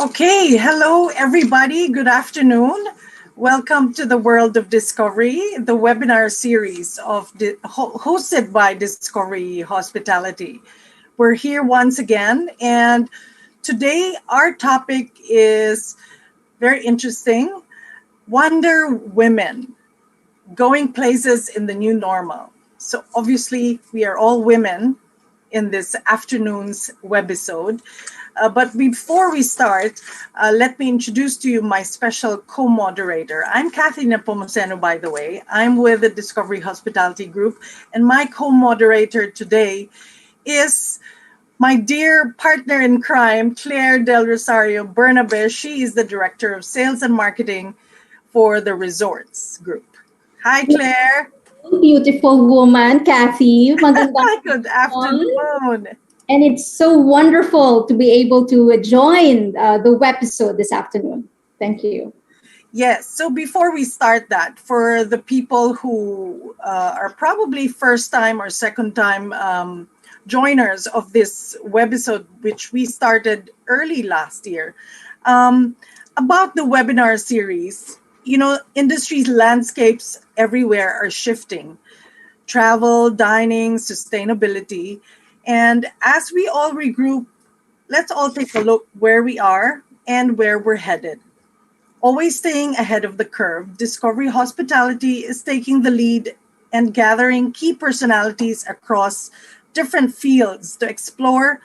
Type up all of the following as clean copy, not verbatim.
Okay, hello everybody. Good afternoon. Welcome to the World of Discovery, the webinar series hosted by Discovery Hospitality. We're here once again, and today our topic is very interesting. Wonder Women, going places in the new normal. So obviously we are all women in this afternoon's webisode. But before we start, let me introduce to you my special co-moderator. I'm Cathy Nepomuceno, by the way. I'm with the Discovery Hospitality Group, and my co-moderator today is my dear partner in crime, Claire Del Rosario Bernabe. She is the Director of Sales and Marketing for the Resorts Group. Hi, Claire. Beautiful woman, Cathy. Good afternoon. And it's so wonderful to be able to join the episode this afternoon. Thank you. Yes. So before we start that, for the people who are probably first time or second time joiners of this webisode, which we started early last year, about the webinar series, industry's landscapes everywhere are shifting. Travel, dining, sustainability. And as we all regroup, let's all take a look where we are and where we're headed. Always staying ahead of the curve, Discovery Hospitality is taking the lead and gathering key personalities across different fields to explore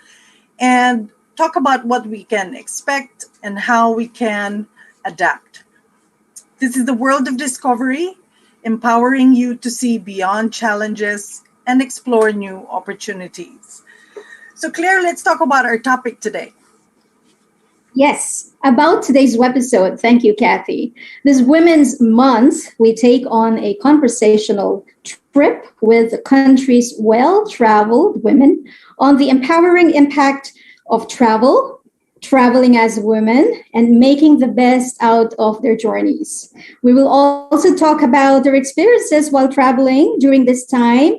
and talk about what we can expect and how we can adapt. This is the world of discovery, empowering you to see beyond challenges and explore new opportunities. So Claire, let's talk about our topic today. Yes, about today's episode. Thank you, Cathy. This Women's Month, we take on a conversational trip with the country's well-traveled women on the empowering impact of traveling as women, and making the best out of their journeys. We will also talk about their experiences while traveling during this time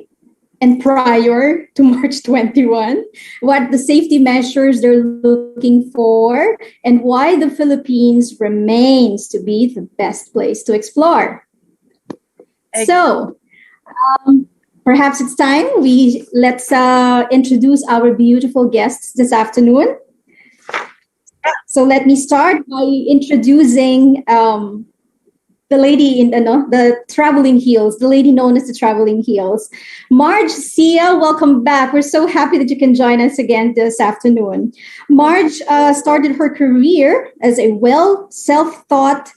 and prior to March 21, what the safety measures they're looking for, and why the Philippines remains to be the best place to explore. So, perhaps it's time let's introduce our beautiful guests this afternoon. So let me start by introducing the lady in the traveling heels, the lady known as the traveling heels. Marj, Sia, welcome back. We're so happy that you can join us again this afternoon. Marj started her career as a self-taught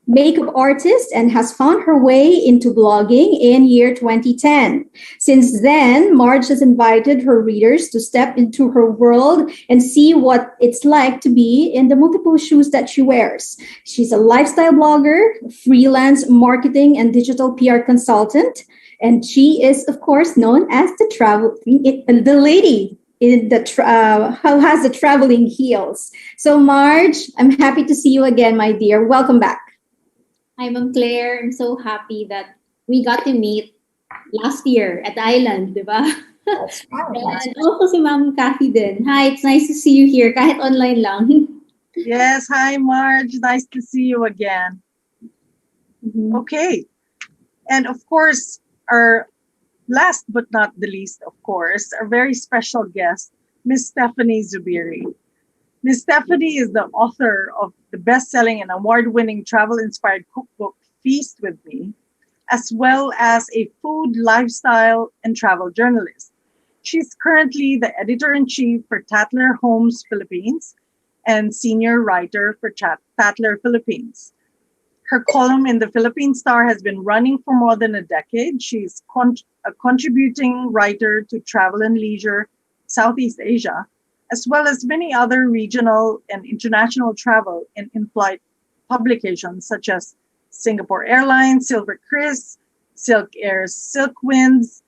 makeup artist and has found her way into blogging in year 2010. Since then, Marj has invited her readers to step into her world and see what it's like to be in the multiple shoes that she wears. She's a lifestyle blogger, freelance marketing and digital PR consultant, and she is, of course, known as the lady who has the traveling heels. So, Marj, I'm happy to see you again, my dear. Welcome back. Hi, Ma'am Claire. I'm so happy that we got to meet last year at the island, di ba? That's right. And also si Ma'am Cathy din. Hi, it's nice to see you here, kahit online lang. Yes, hi Marj. Nice to see you again. Mm-hmm. Okay. And of course, our last but not the least, of course, our very special guest, Miss Stephanie Zubiri. Miss Stephanie is the author of the best-selling and award-winning travel-inspired cookbook, Feast with Me, as well as a food, lifestyle, and travel journalist. She's currently the editor-in-chief for Tatler Homes Philippines and senior writer for Tatler Philippines. Her column in the Philippine Star has been running for more than a decade. She's a contributing writer to Travel and Leisure, Southeast Asia, as well as many other regional and international travel and in-flight publications such as Singapore Airlines, Silver Chris, Silk Air's Silk Winds,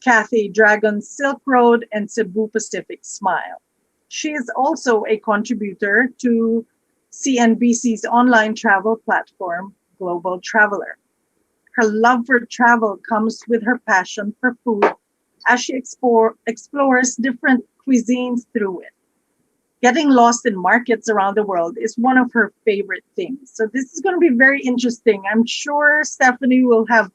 Cathay Dragon's Silk Road, and Cebu Pacific Smile. She is also a contributor to CNBC's online travel platform, Global Traveler. Her love for travel comes with her passion for food as she explores different cuisines through it. getting lost in markets around the world is one of her favorite things. So this is going to be very interesting. I'm sure Stephanie will have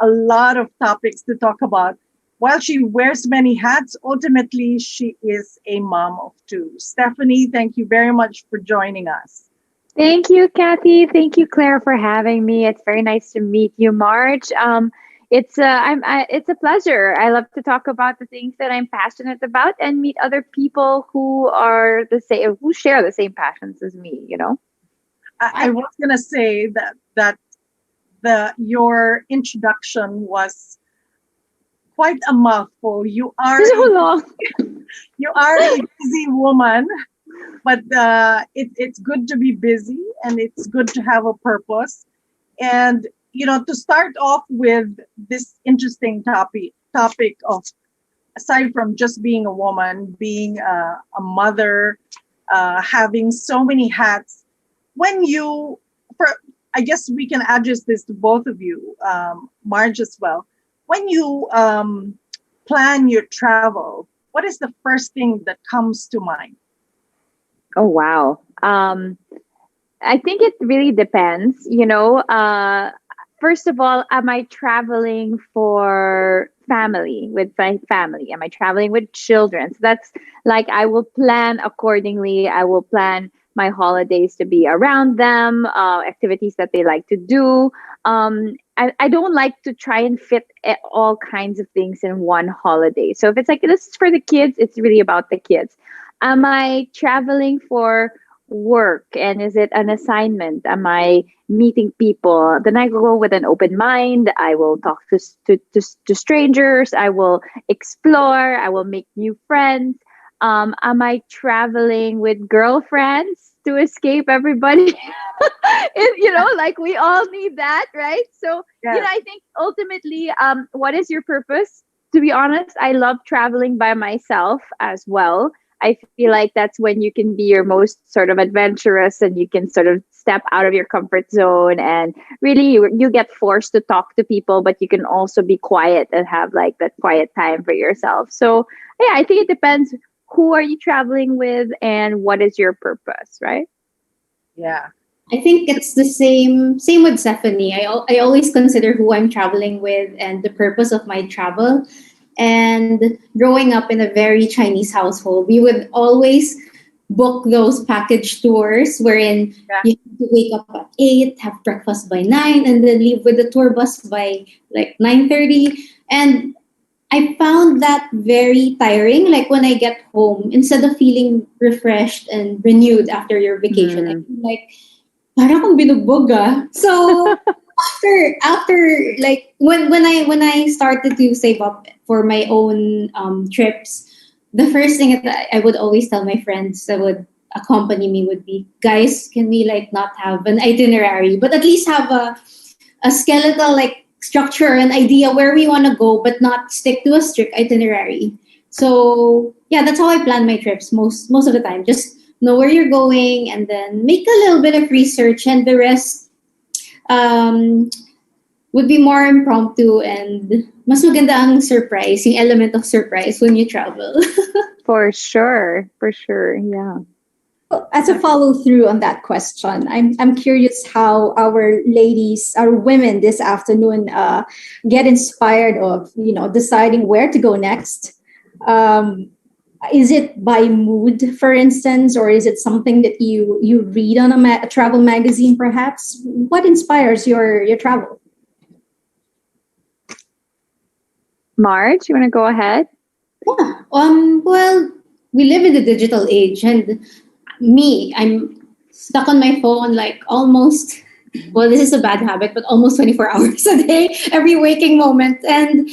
a lot of topics to talk about. While she wears many hats, ultimately she is a mom of two. Stephanie, thank you very much for joining us. Thank you, Cathy. Thank you, Claire, for having me. It's very nice to meet you, Marj. It's a pleasure. I love to talk about the things that I'm passionate about and meet other people who are the same, who share the same passions as me. You know. I was gonna say that your introduction was quite a mouthful. So long. You are a busy woman, but it's good to be busy and it's good to have a purpose. And to start off with this interesting topic of, aside from just being a woman, being a mother, having so many hats, I guess we can address this to both of you, Marj as well. When you plan your travel, what is the first thing that comes to mind? Oh wow. I think it really depends. First of all, am I traveling for family, with my family? Am I traveling with children? So that's like, I will plan accordingly. I will plan my holidays to be around them, activities that they like to do. I don't like to try and fit all kinds of things in one holiday. So if it's like, this is for the kids, it's really about the kids. Am I traveling for work, and is it an assignment? Am I meeting people? Then I go with an open mind. I will talk to strangers. I will explore. I will make new friends. Am I traveling with girlfriends to escape everybody? Like, we all need that, right? So Yeah. I think ultimately, what is your purpose? To be honest, I love traveling by myself as well. I feel like that's when you can be your most sort of adventurous, and you can sort of step out of your comfort zone, and really you get forced to talk to people, but you can also be quiet and have like that quiet time for yourself. So yeah, I think it depends, who are you traveling with and what is your purpose, right? Yeah. I think it's the same with Stephanie. I always consider who I'm traveling with and the purpose of my travel. And growing up in a very Chinese household, we would always book those package tours wherein you have to wake up at 8, have breakfast by 9, and then leave with the tour bus by like 9:30. And I found that very tiring. Like, when I get home, instead of feeling refreshed and renewed after your vacation, I feel like, parang akong binugbog ah. So after like when I started to save up for my own trips, the first thing that I would always tell my friends that would accompany me would be, guys, can we like not have an itinerary, but at least have a skeletal like structure, an idea where we want to go, but not stick to a strict itinerary. So yeah, that's how I plan my trips most of the time. Just know where you're going, and then make a little bit of research, and the rest um, would be more impromptu, and mas maganda ang surprise, yung element of surprise when you travel. For sure, yeah. As a follow through on that question, I'm curious how our ladies, our women this afternoon, get inspired of deciding where to go next. Is it by mood, for instance, or is it something that you read on a travel magazine, perhaps? What inspires your travel? Marj, you want to go ahead? Yeah. Well, we live in the digital age, and I'm stuck on my phone like almost, well, this is a bad habit, but almost 24 hours a day, every waking moment. And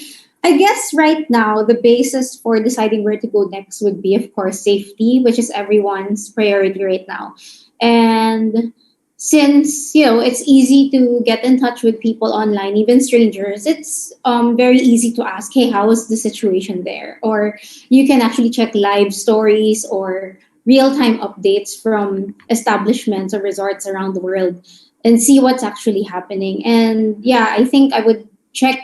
I guess right now, the basis for deciding where to go next would be, of course, safety, which is everyone's priority right now. And since, it's easy to get in touch with people online, even strangers, it's very easy to ask, hey, how is the situation there? Or you can actually check live stories or real-time updates from establishments or resorts around the world and see what's actually happening. And yeah, I think I would check,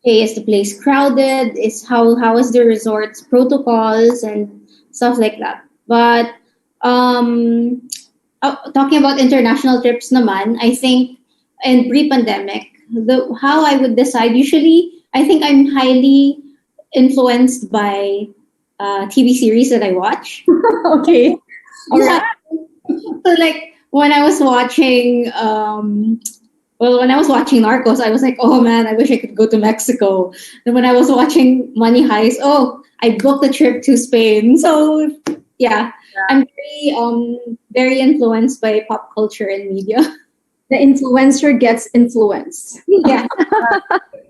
hey, is the place crowded? How is the resort's protocols and stuff like that? But um, talking about international trips naman, I think in pre-pandemic, the how I would decide usually, I think I'm highly influenced by TV series that I watch. Okay. All Yeah, right. so like when I was watching, when I was watching Narcos, I was like, oh man, I wish I could go to Mexico. And when I was watching Money Heist, oh, I booked a trip to Spain. So yeah, Yeah. I'm very influenced by pop culture and media. The influencer gets influenced. Yeah.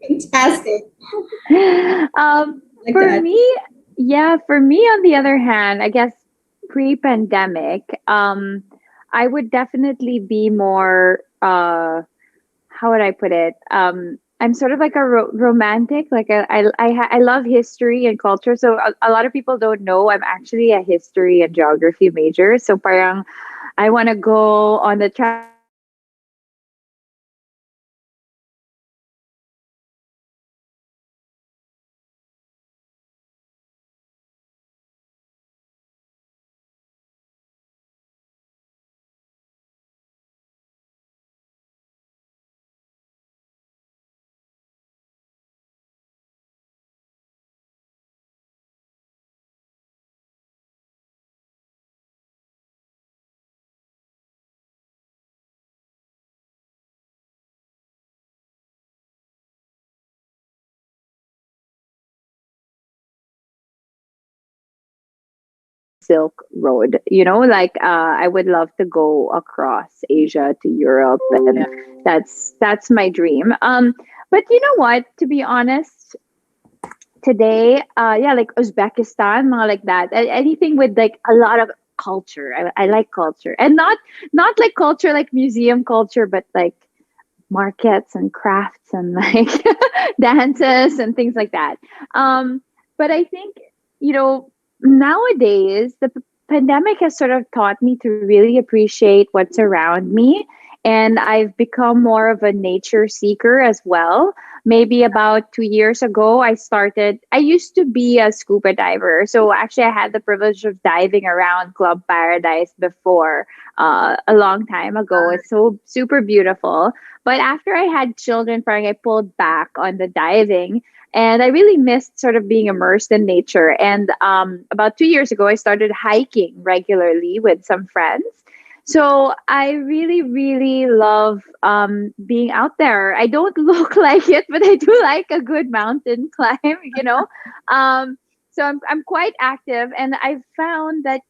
Fantastic. Like For that. me, yeah, for me, on the other hand, I guess pre-pandemic, I would definitely be more, how would I put it? I'm sort of like a romantic. Like I love history and culture. So a lot of people don't know I'm actually a history and geography major. So parang I want to go on the travel adventures and Silk Road. Like I would love to go across Asia to Europe, and Yeah. that's my dream. But you know what? To be honest, today, yeah, like Uzbekistan, mga like that. Anything with like a lot of culture. I like culture, and not like culture like museum culture, but like markets and crafts and like dances and things like that. But I think, nowadays the pandemic has sort of taught me to really appreciate what's around me. And I've become more of a nature seeker as well. Maybe about 2 years ago, I used to be a scuba diver. So actually, I had the privilege of diving around Club Paradise before, a long time ago. It's so super beautiful. But after I had children, parang I pulled back on the diving, and I really missed sort of being immersed in nature. And about 2 years ago, I started hiking regularly with some friends. So I really, really love being out there. I don't look like it, but I do like a good mountain climb, you know. Um, so I'm quite active, and I've found that,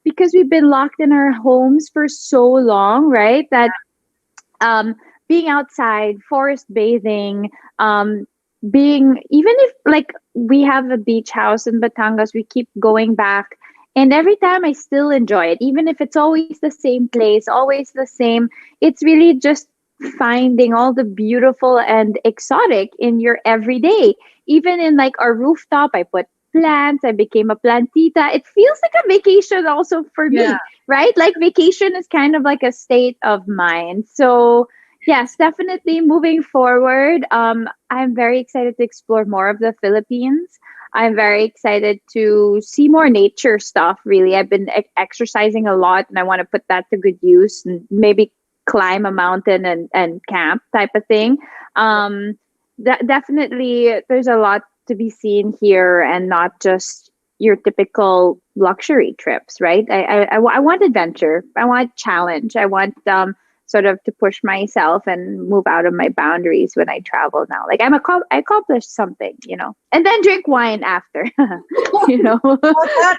because we've been locked in our homes for so long, right? That um, being outside, forest bathing, being, even if like we have a beach house in Batangas, we keep going back. And every time I still enjoy it, even if it's always the same place, always the same. It's really just finding all the beautiful and exotic in your everyday. Even in like our rooftop, I put plants, I became a plantita. It feels like a vacation also for Yeah. me, right? Like vacation is kind of like a state of mind. So yes, definitely moving forward. I'm very excited to explore more of the Philippines. I'm very excited to see more nature stuff. Really, I've been exercising a lot, and I want to put that to good use, and maybe climb a mountain and camp type of thing. Um, Definitely, there's a lot to be seen here, and not just your typical luxury trips, right? I want adventure. I want challenge. I want sort of to push myself and move out of my boundaries when I travel now. Like I accomplished something, and then drink wine after, you know. Well, that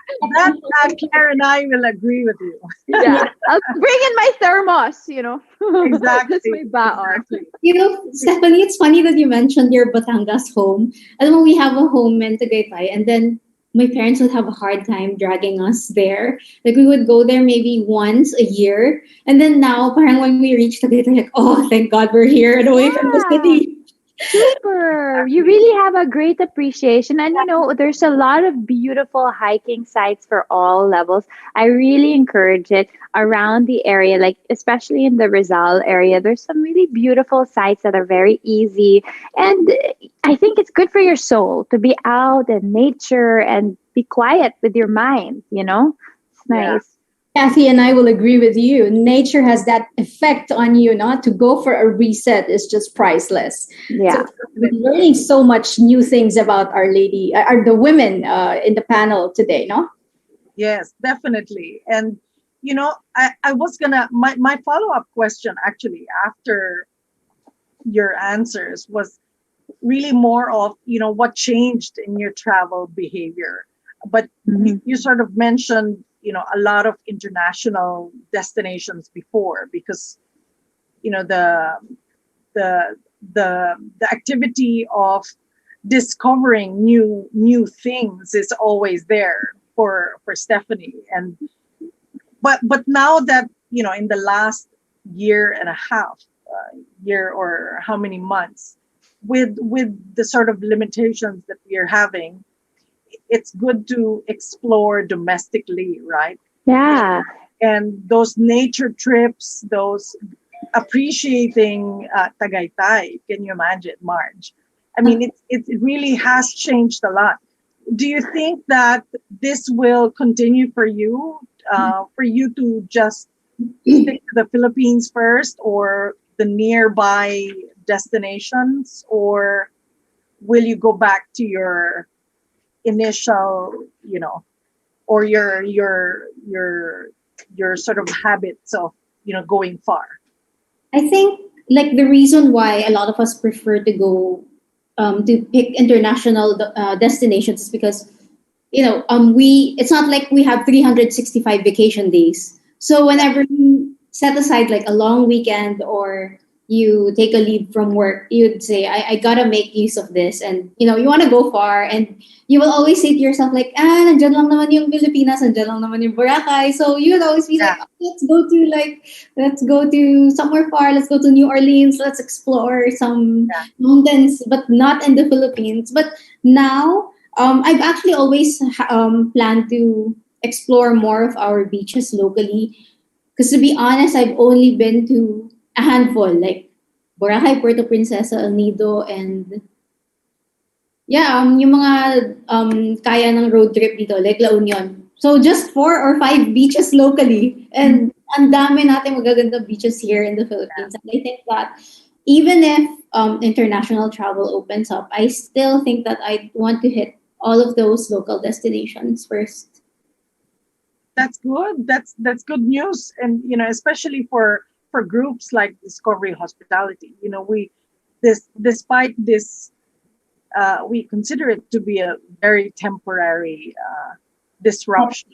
Claire and I will agree with you. Yeah, I'll bring in my thermos, That's Exactly. my baon. Exactly. You know, Stephanie, it's funny that you mentioned your Batangas home. Alam mo, we have a home in Tagaytay, and then my parents would have a hard time dragging us there. Like, we would go there maybe once a year, and then now, parang when we reach Tagaytay, like, oh, thank God we're here and away from the Yeah. city. Super. You really have a great appreciation. And there's a lot of beautiful hiking sites for all levels. I really encourage it around the area, like especially in the Rizal area. There's some really beautiful sites that are very easy. And I think it's good for your soul to be out in nature and be quiet with your mind, Yeah. nice. Cathy and I will agree with you. Nature has that effect on you, not to go for a reset is just priceless. So Yeah. we're learning so much new things about Our Lady, are the women in the panel today, no? Yes, definitely. And I was gonna my follow-up question actually after your answers was really more of what changed in your travel behavior. But Mhm. you sort of mentioned a lot of international destinations before, because the the the activity of discovering new things is always there for Stephanie. And but now that in the last year and a half, year or how many months, with the sort of limitations that we are having, it's good to explore domestically, right? Yeah. And those nature trips, those appreciating Tagaytay. Can you imagine, Marj? I mean, it really has changed a lot. Do you think that this will continue for you to just stick to the Philippines first, or the nearby destinations, or will you go back to your initial, or your sort of habits of going far? I think like the reason why a lot of us prefer to go to pick international destinations is because we it's not like we have 365 vacation days. So whenever you set aside like a long weekend or you take a leave from work, you'd say, I gotta make use of this. And you want to go far, and you will always say to yourself like, nandyan lang naman yung Pilipinas, nandyan lang naman yung Boracay. So you would always be like, Yeah, oh, let's go to somewhere far, let's go to New Orleans, let's explore some yeah, mountains, but not in the Philippines. But now I've actually always planned to explore more of our beaches locally. Because to be honest, I've only been to a handful, like Boracay, Puerto Princesa, El Nido, and yeah, yung mga kaya ng road trip dito, like La Union. So just 4 or 5 beaches locally, and ang dami natin magagandang beaches here in the yeah. Philippines. And I think that even if international travel opens up, I still think that I want to hit all of those local destinations first. That's good. That's good news. And especially for groups like Discovery Hospitality, we this despite this, we consider it to be a very temporary disruption.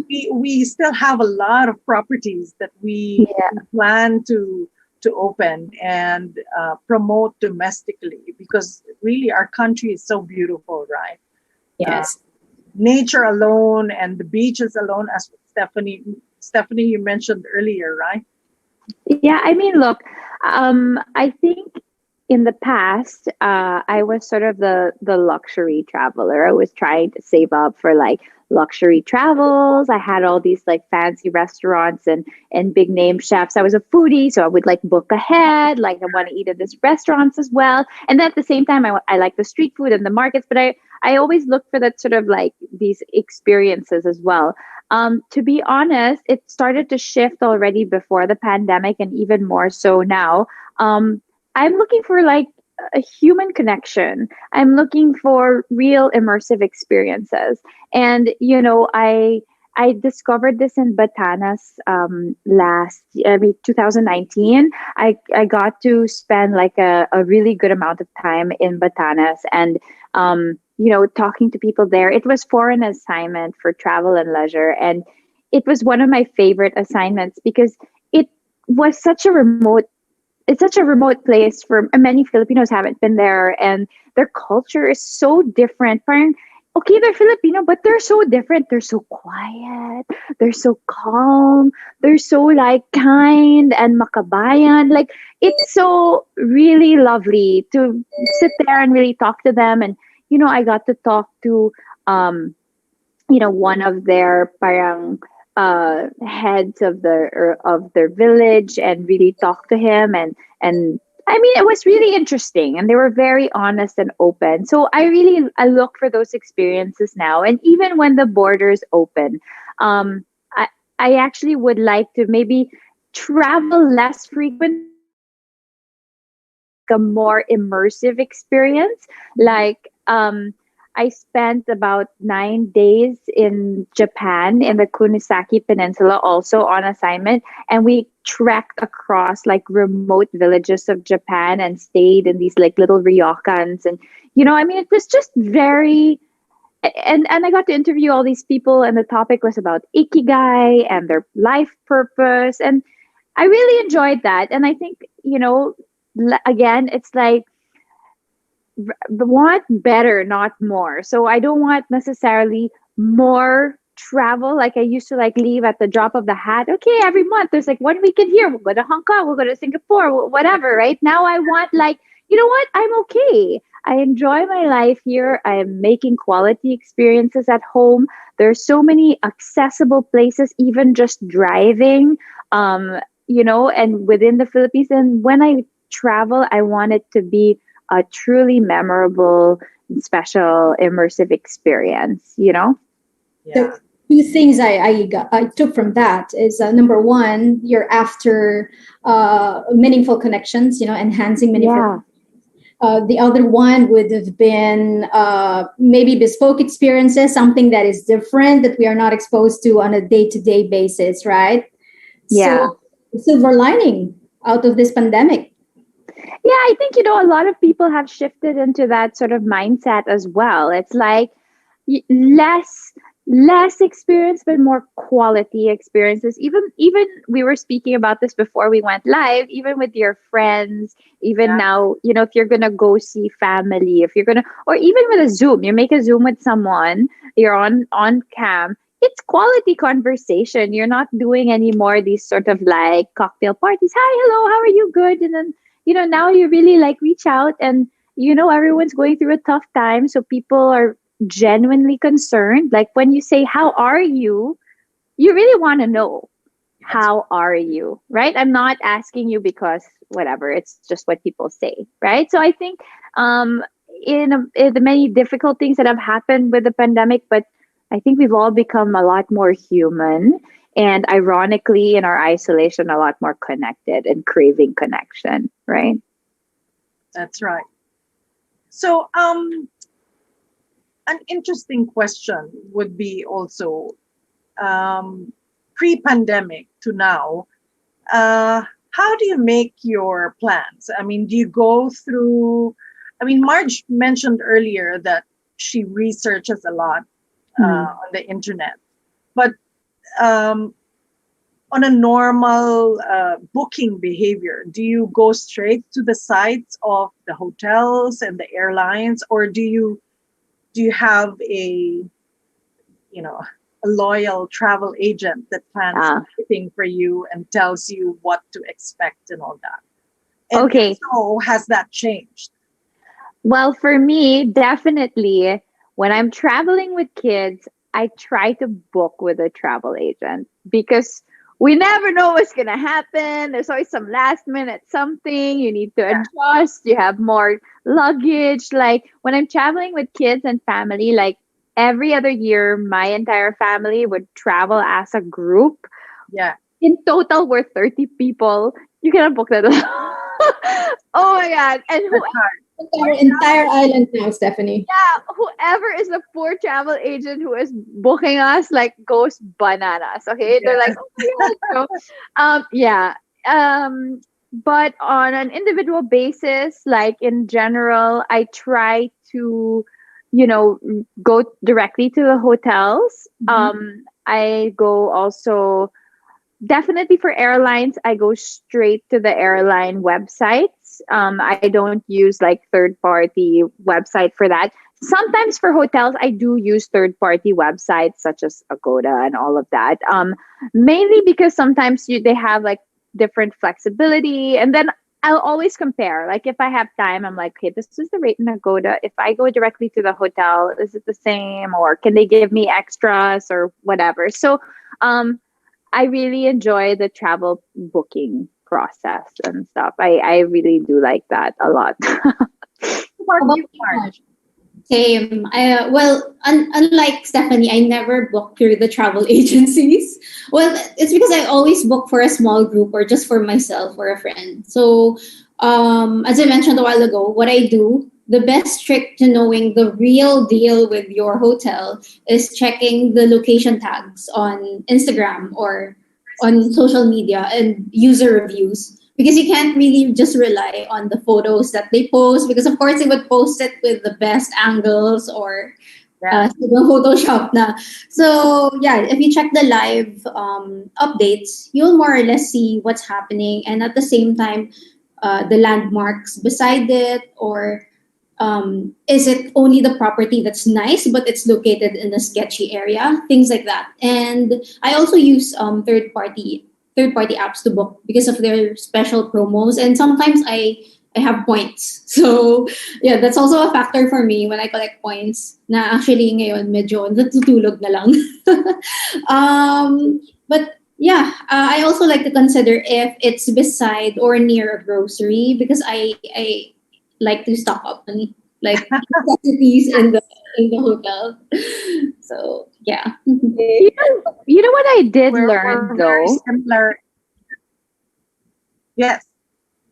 We still have a lot of properties that we Yeah. plan to open and promote domestically, because really our country is so beautiful, right? Uh, Yes. Nature alone and the beaches alone, as Stephanie, you mentioned earlier, right? Yeah, I mean, look, I think in the past, I was sort of the luxury traveler. I was trying to save up for like luxury travels. I had all these like fancy restaurants and big name chefs. I was a foodie, so I would like book ahead. Like I want to eat at this restaurants as well. And then at the same time, I like the street food and the markets. But I always look for that sort of like these experiences as well. To be honest, it started to shift already before the pandemic and even more so now. I'm looking for like a human connection. I'm looking for real immersive experiences. And, I discovered this in Batanas last, I mean, 2019. I got to spend like a really good amount of time in Batanas and, talking to people there. It was for an assignment for travel and leisure. And it was one of my favorite assignments because it was such a remote it's such a remote place for many Filipinos haven't been there, and their culture is so different. Parang, okay, they're Filipino, but they're so different. They're so quiet. They're so calm. They're so like kind and makabayan. Like it's so really lovely to sit there and really talk to them. And I got to talk to um one of their parang heads of their village and really talk to him and I mean it was really interesting and they were very honest and open. So I look for those experiences now, and even when the borders open, Um, I, I actually would like to maybe travel less frequently, a more immersive experience. Like, I spent about 9 days in Japan in the Kunisaki Peninsula, also on assignment, and we trekked across like remote villages of Japan and stayed in these like little ryokans, and I mean, it was just very. And I got to interview all these people, and the topic was about ikigai and their life purpose, and I really enjoyed that. And I think, again, it's like want better, not more. So I don't want necessarily more travel. Like I used to like leave at the drop of the hat. Okay, every month there's like 1 weekend here. We'll go to Hong Kong. We'll go to Singapore. Whatever. Right now, I want like what? I'm okay. I enjoy my life here. I am making quality experiences at home. There's so many accessible places, even just driving. And within the Philippines. And when I travel, I want it to be a truly memorable, special, immersive experience. Yeah. The two things I took from that is number one, you're after meaningful connections, enhancing meaningful. Yeah. The other one would have been maybe bespoke experiences, something that is different that we are not exposed to on a day-to-day basis, right? Yeah. So, silver lining out of this pandemic. Yeah, I think, a lot of people have shifted into that sort of mindset as well. It's like less experience, but more quality experiences. Even we were speaking about this before we went live, even with your friends, even now, if you're gonna go see family, if you're gonna, or even with a Zoom, you make a Zoom with someone, you're on cam. It's quality conversation. You're not doing any more these sort of like cocktail parties. Hi, hello, how are you? Good. And then now you really like reach out, and everyone's going through a tough time, so people are genuinely concerned. Like when you say how are you, you really want to know how are you, right? I'm not asking you because whatever, it's just what people say, right? So I think in the many difficult things that have happened with the pandemic, but I think we've all become a lot more human, and ironically, in our isolation, a lot more connected and craving connection, right? That's right. So, an interesting question would be also pre-pandemic to now. How do you make your plans? I mean, do you go through? I mean, Marj mentioned earlier that she researches a lot on the internet, but on a normal booking behavior, do you go straight to the sites of the hotels and the airlines, or do you have a loyal travel agent that plans everything for you and tells you what to expect and all that? And Okay. so has that changed? Well, for me, definitely, when I'm traveling with kids, I try to book with a travel agent because we never know what's going to happen. There's always some last minute something you need to adjust. You have more luggage. Like when I'm traveling with kids and family, like every other year, my entire family would travel as a group. Yeah. In total, we're 30 people. You cannot book that. Oh my God. And Our entire island now, Stephanie. yeah, whoever is the poor travel agent who is booking us like goes bananas. Okay, they're like, oh my God. So, yeah. But on an individual basis, like in general, I try to, go directly to the hotels. I go also definitely for airlines. I go straight to the airline websites. I don't use like third party website for that. Sometimes for hotels, I do use third party websites such as Agoda and all of that. Mainly because sometimes they have like different flexibility, and then I'll always compare. Like if I have time, I'm like, okay, this is the rate in Agoda. If I go directly to the hotel, is it the same, or can they give me extras or whatever? So, I really enjoy the travel booking process and stuff. I really do like that a lot. What about you, Marj? Same. Unlike Stephanie, I never book through the travel agencies. Well, it's because I always book for a small group or just for myself or a friend. So, as I mentioned a while ago, what I do, the best trick to knowing the real deal with your hotel is checking the location tags on Instagram or on social media and user reviews, because you can't really just rely on the photos that they post, because of course they would post it with the best angles or Yeah. Photoshop na. So yeah, if you check the live updates, you'll more or less see what's happening, and at the same time, the landmarks beside it, or is it only the property that's nice but it's located in a sketchy area, things like that. And I also use third party apps to book because of their special promos, and sometimes I have points. So yeah, that's also a factor for me when I collect points na actually ngayon medyo natutulog na lang. But yeah, I also like to consider if it's beside or near a grocery, because I like to stock up on like necessities in the hotel. So yeah. You know what I did We're learn very though? similar. Yes.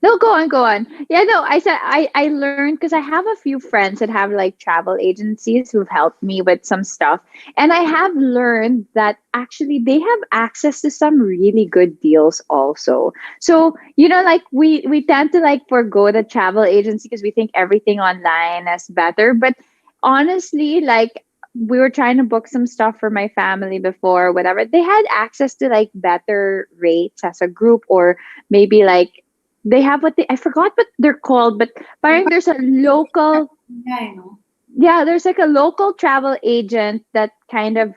No, go on, go on. Yeah, no, I said I learned because I have a few friends that have like travel agencies who've helped me with some stuff, and I have learned that actually they have access to some really good deals also. So like we tend to like forgo the travel agency because we think everything online is better, but honestly, like we were trying to book some stuff for my family before, whatever. They had access to like better rates as a group, or maybe like they have what I forgot what they're called, but parang there's a local, Yeah, I know. yeah, there's like a local travel agent that kind of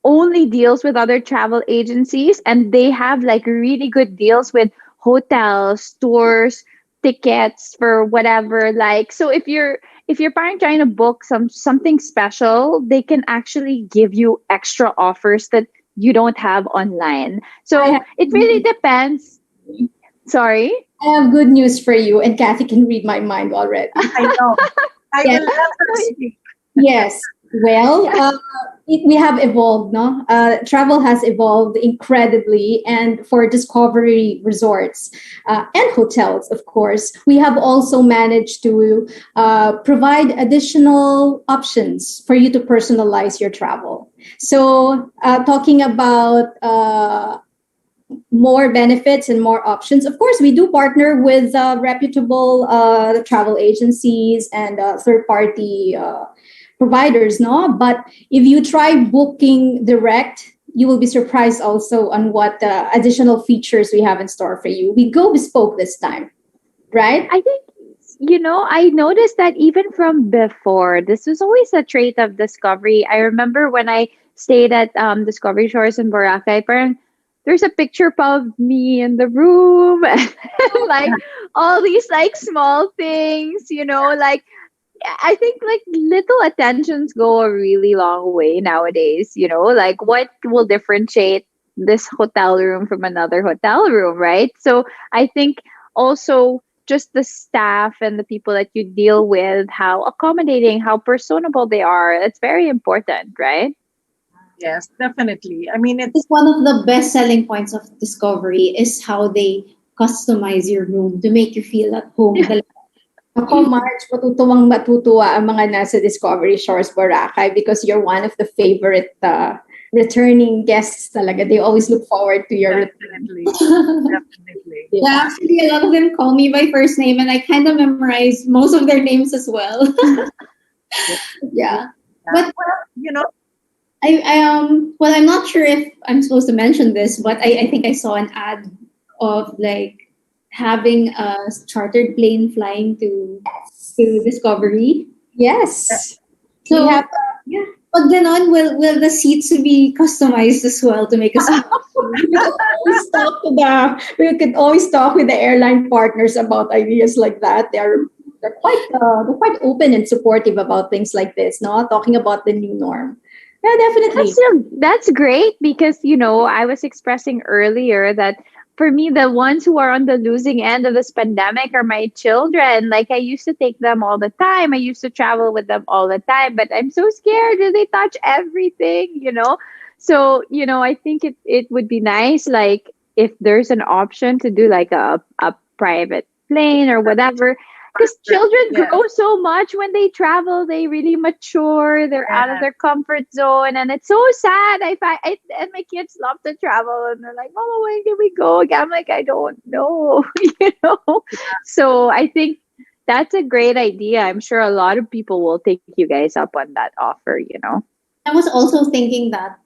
only deals with other travel agencies, and they have like really good deals with hotels, tours, tickets for whatever. Like, so if you're parang trying to book something special, they can actually give you extra offers that you don't have online. I So have, it really depends. Sorry. I have good news for you, and Kathy can read my mind already. I know. I Yes, will let her speak. yes. Well, we have evolved, no? Travel has evolved incredibly, and for discovery resorts and hotels, of course, we have also managed to provide additional options for you to personalize your travel. So, talking about more benefits and more options. Of course, we do partner with reputable travel agencies and third-party providers, no? But if you try booking direct, you will be surprised also on what additional features we have in store for you. We go bespoke this time, right? I think, I noticed that even from before, this was always a trait of Discovery. I remember when I stayed at Discovery Shores in Boracay, parang there's a picture of me in the room, and like all these like small things, like I think like little attentions go a really long way nowadays, like what will differentiate this hotel room from another hotel room, right? So I think also just the staff and the people that you deal with, how accommodating, how personable they are, it's very important, right? Yes, definitely. I mean, It's one of the best selling points of Discovery is how they customize your room to make you feel at home. Ako, March, matutuwang matutuwa ang mga nasa Discovery Shores, Boracay, because you're one of the favorite returning guests talaga. They always look forward to your return. definitely, definitely. Yeah, actually, a lot of them call me by first name, and I kind of memorize most of their names as well. Yeah, but Well, well, I'm not sure if I'm supposed to mention this, but I think I saw an ad of like having a chartered plane flying to Discovery. Yes. So, We have, yeah. pag ganon, will the seats be customized as well to make us? We could always talk with the airline partners about ideas like that. They're quite open and supportive about things like this, no? Talking about the new norm. Yeah, definitely. That's great because I was expressing earlier that for me, the ones who are on the losing end of this pandemic are my children. Like I used to take them all the time. I used to travel with them all the time, but I'm so scared that they touch everything, you know? So, I think it would be nice, like if there's an option to do like a private plane or whatever, because children Yeah. grow so much when they travel. They really mature. They're out of Yeah. their comfort zone, and it's so sad. And my kids love to travel, and they're like, "Mama, when can we go again?" I'm like, "I don't know," you know. So I think that's a great idea. I'm sure a lot of people will take you guys up on that offer. I was also thinking that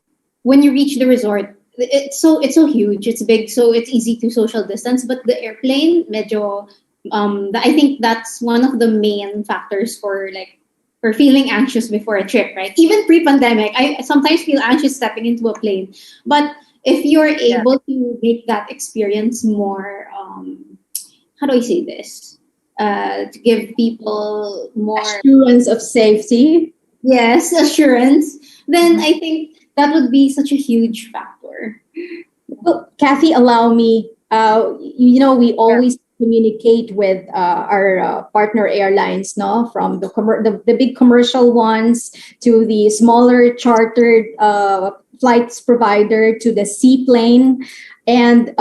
when you reach the resort, it's so huge, it's big, so it's easy to social distance. But the airplane, medyo, I think that's one of the main factors for feeling anxious before a trip, right? Even pre-pandemic, I sometimes feel anxious stepping into a plane. But if you're Yeah. able to make that experience more, how do I say this? To give people more, Assurance of safety. yes, assurance, then Mhm. I think that would be such a huge factor. Well, Kathy, allow me. We Yeah. always communicate with our partner airlines, no, from the big commercial ones to the smaller chartered flights provider to the seaplane, and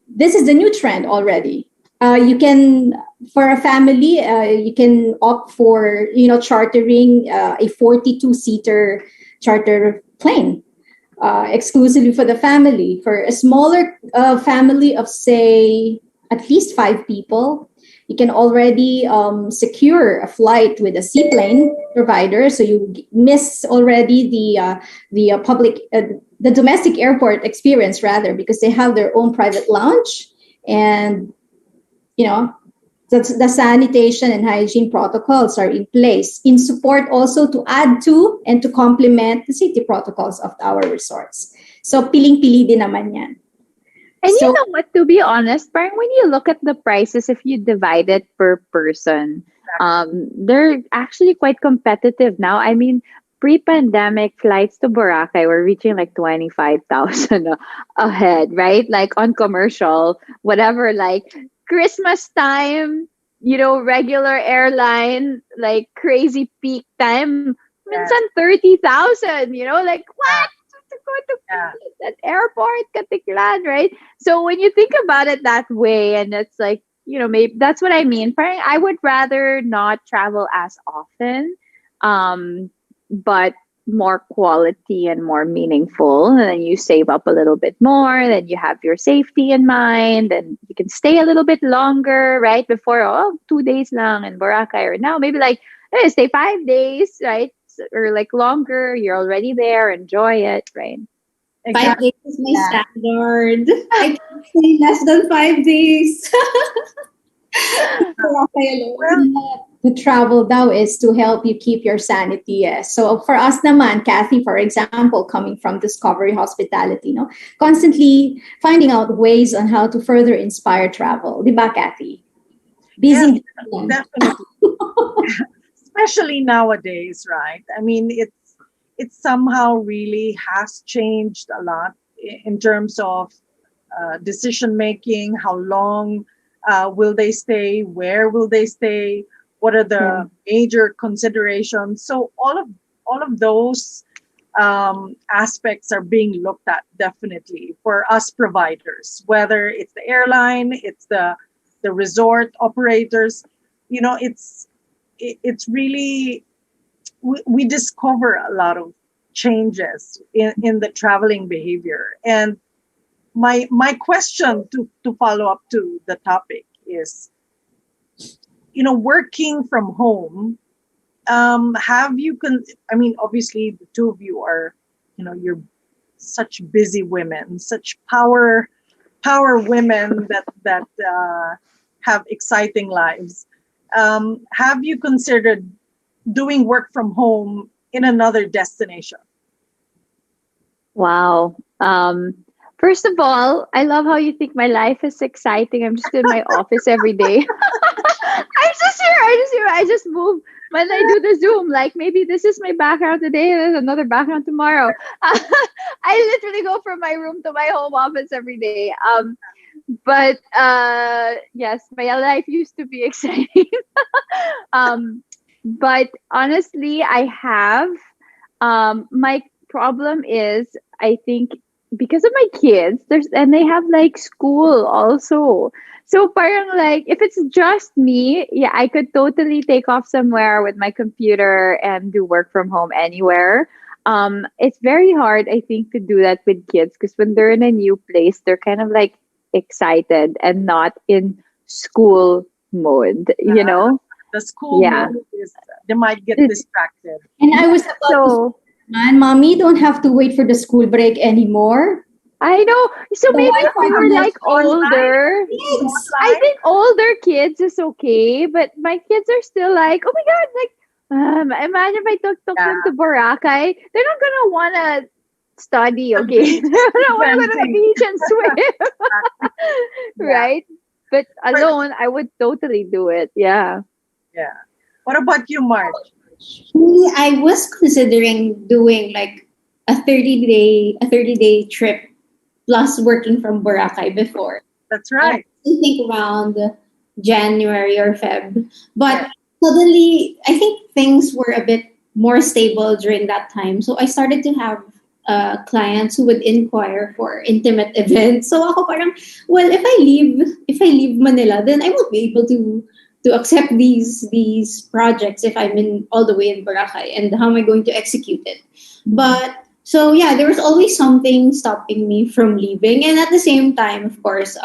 this is the new trend already. You can, for a family, you can opt for chartering a 42-seater charter plane exclusively for the family. For a smaller family of, say, at least 5 people, you can already secure a flight with a seaplane provider. So you miss already the domestic airport experience, rather, because they have their own private lounge, and you know the sanitation and hygiene protocols are in place in support, also to add to and to complement the safety protocols of our resorts. So piling-pili din naman yan. And you So know what? To be honest, parang when you look at the prices, if you divide it per person, they're actually quite competitive now. I mean, pre-pandemic flights to Boracay were reaching like 25,000 a head, right? Like on commercial, whatever, like Christmas time, regular airline, like crazy peak time, Yeah. minsan 30,000, like Yeah. what? To go to Yeah. that airport, Katiklan, right? So when you think about it that way, and it's like, maybe that's what I mean. Parang I would rather not travel as often, but more quality and more meaningful. And then you save up a little bit more, then you have your safety in mind, and you can stay a little bit longer, right? Before, 2 days lang in Boracay, or now maybe like, hey, stay 5 days, right? Or like longer, you're already there, enjoy it, right? 5 days Exactly. is my yeah. standard. I can't stay less than 5 days. Boracay Well, alone. To travel now is to help you keep your sanity. Yes. So for us naman, Kathy, for example, coming from Discovery Hospitality, no, constantly finding out ways on how to further inspire travel. Di ba, Kathy? yes, Busy. definitely. Especially nowadays, right? I mean, it somehow really has changed a lot in terms of decision making. How long will they stay? Where will they stay? What are Yeah. the major considerations? So all of those aspects are being looked at definitely for us providers, whether it's the airline, it's the resort operators. It's really we discover a lot of changes in the traveling behavior. And my question to follow up to the topic is, working from home, have you I mean, obviously the two of you are, you're such busy women, such power women that have exciting lives. Have you considered doing work from home in another destination? Wow. First of all, I love how you think my life is exciting. I'm just in my office every day. I'm just here. I just moved when I do the Zoom, like maybe this is my background today, and there's another background tomorrow. I literally go from my room to my home office every day. But yes, my life used to be exciting. um, but honestly, I have. My problem is, I think, because of my kids, and they have like school also. So parang like if it's just me, yeah, I could totally take off somewhere with my computer and do work from home anywhere. It's very hard, I think, to do that with kids because when they're in a new place, they're kind of like excited and not in school mode, you know? The school Yeah. mode is, they might get distracted. And I was about to say, So man, mommy don't have to wait for the school break anymore. I know. So The maybe if Wi-Fi they were connection. like older, Yes. I think older kids is okay, but my kids are still like, oh my god, like imagine if I took them to Boracay, they're not gonna wanna study, The okay? beach They're gonna wanna go to the venting. beach and swim. Yeah. Right? But But alone I would totally do it. Yeah. yeah. What about you, March? Me, I was considering doing like a 30-day trip plus working from Boracay before. That's I right. think around January or Feb. But Yeah. suddenly, I think things were a bit more stable during that time. So I started to have clients who would inquire for intimate events. So ako parang, well, if I leave Manila, then I won't be able to accept these projects if I'm in all the way in Boracay. And how am I going to execute it? But so yeah, there was always something stopping me from leaving, and at the same time, of course,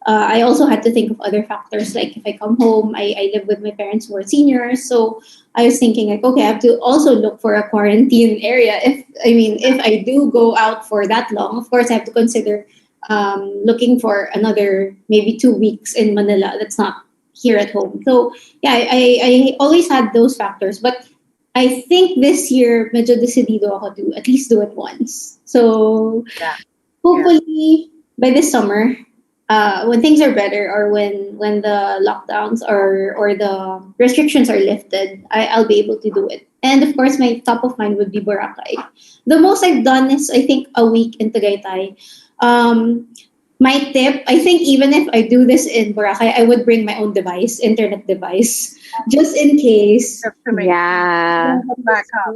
I also had to think of other factors. Like if I come home, I live with my parents who are seniors, so I was thinking like, okay, I have to also look for a quarantine area. If I do go out for that long, of course, I have to consider looking for another maybe 2 weeks in Manila. That's not here at home. So yeah, I always had those factors, but I think this year, medyo decidido ako to at least do it once. So Yeah. Yeah. hopefully by this summer, when things are better or when the lockdowns or the restrictions are lifted, I'll be able to do it. And of course, my top of mind would be Boracay. The most I've done is I think a week in Tagaytay. Um, my tip, I think even if I do this in Boracay, I would bring my own device, internet device, just in case Just to make Yeah. back up.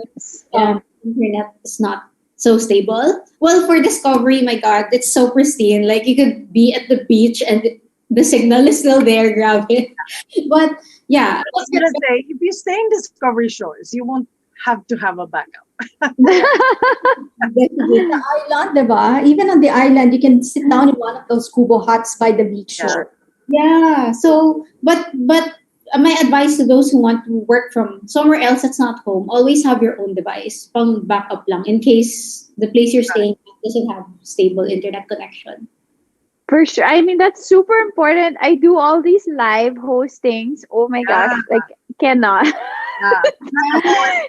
internet is not so stable. Well, for Discovery, my God, it's so pristine. Like you could be at the beach and the signal is still there, grab it. But yeah, I was gonna say, if you stay in Discovery Shores, you won't have to have a backup. The island, diba? Even on the island, you can sit down in one of those kubo huts by the beach Yeah. shore. yeah. So, but my advice to those who want to work from somewhere else that's not home, always have your own device, pang backup lang, in case the place you're staying at doesn't have stable internet connection. For sure. I mean, that's super important. I do all these live hostings. Oh my gosh, Yeah. like cannot. Yeah.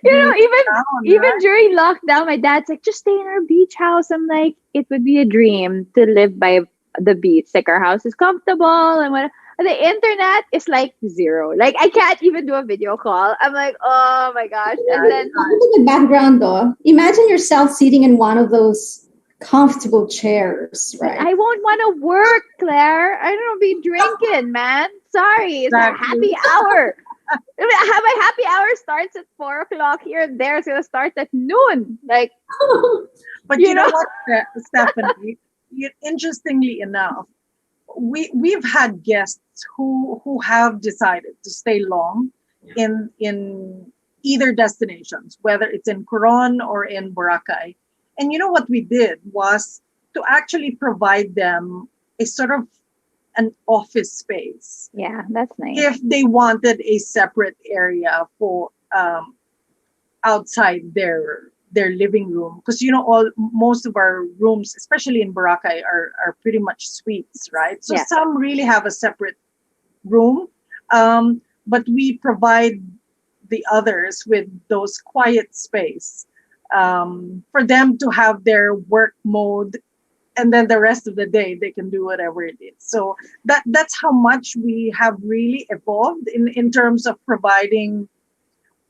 You know, even Down, right? during lockdown, my dad's like, just stay in our beach house. I'm like, it would be a dream to live by the beach. Like our house is comfortable and what. The internet is like zero. Like I can't even do a video call. I'm like, oh my gosh. And then Look at the background, though. Imagine yourself sitting in one of those comfortable chairs, right? I won't want to work, Claire. I don't know, be drinking, man. Sorry, it's a Exactly. happy hour. My happy hour starts at 4 o'clock here and there. It's gonna start at noon. Like, But You you know know? what, Stephanie? Interestingly enough, we've had guests who have decided to stay long in either destinations, whether it's in Coron or in Boracay. And you know what we did was to actually provide them a sort of an office space yeah, that's nice. if they wanted a separate area for outside their living room, because you know all most of our rooms, especially in Boracay, are pretty much suites, right? So Yeah. some really have a separate room, but we provide the others with those quiet space for them to have their work mode, and then the rest of the day they can do whatever it is. So that's how much we have really evolved in terms of providing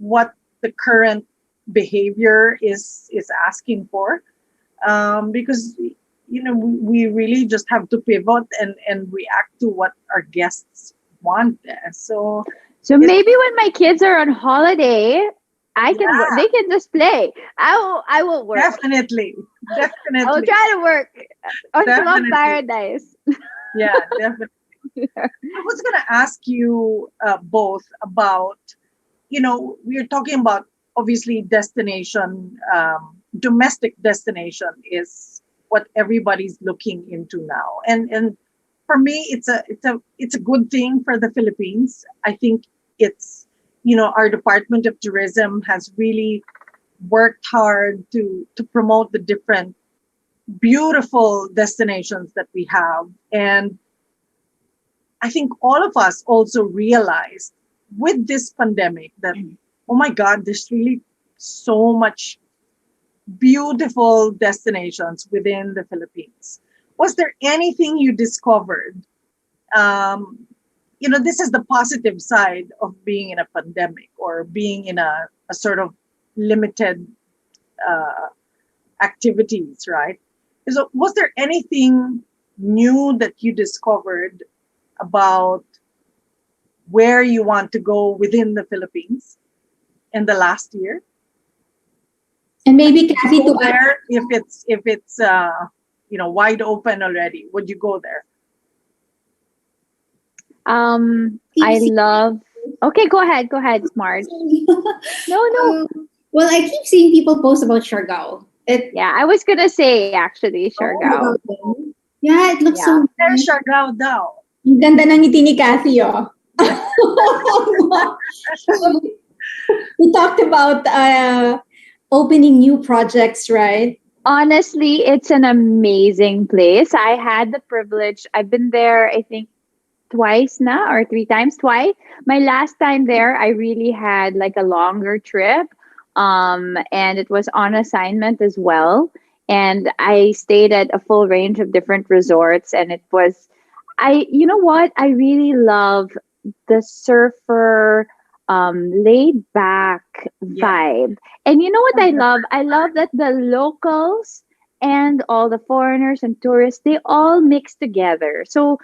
what the current behavior is asking for, because we really just have to pivot and react to what our guests want. So maybe when my kids are on holiday, Yeah, they can just play. I will work. definitely, I will try to work on Club definitely, Paradise. yeah, definitely. I was gonna ask you both about, we're talking about, obviously, destination, domestic destination is what everybody's looking into now, and for me, it's a good thing for the Philippines. I think it's, our Department of Tourism has really worked hard to promote the different beautiful destinations that we have. And I think all of us also realized with this pandemic that, oh my God, there's really so much beautiful destinations within the Philippines. Was there anything you discovered? This is the positive side of being in a pandemic or being in a sort of limited uh, activities, right? So, was there anything new that you discovered about where you want to go within the Philippines in the last year? And maybe Kathy Go to add. there if it's wide open already. Would you go there? I love. Okay, go ahead, Marj. No. Well, I keep seeing people post about Siargao. Yeah, I was gonna say actually, Siargao. Yeah, it looks so There's nice. Siargao daw. Ang ganda ng ngiti ni Kathy, oh. We talked about opening new projects, right? Honestly, it's an amazing place. I had the privilege. I've been there, I think, twice now or three times. Twice. My last time there, I really had like a longer trip, and it was on assignment as well. And I stayed at a full range of different resorts, and it was, you know what? I really love the surfer, laid back Yeah. vibe. And you know what I love? I love that the locals and all the foreigners and tourists, they all mix together. So,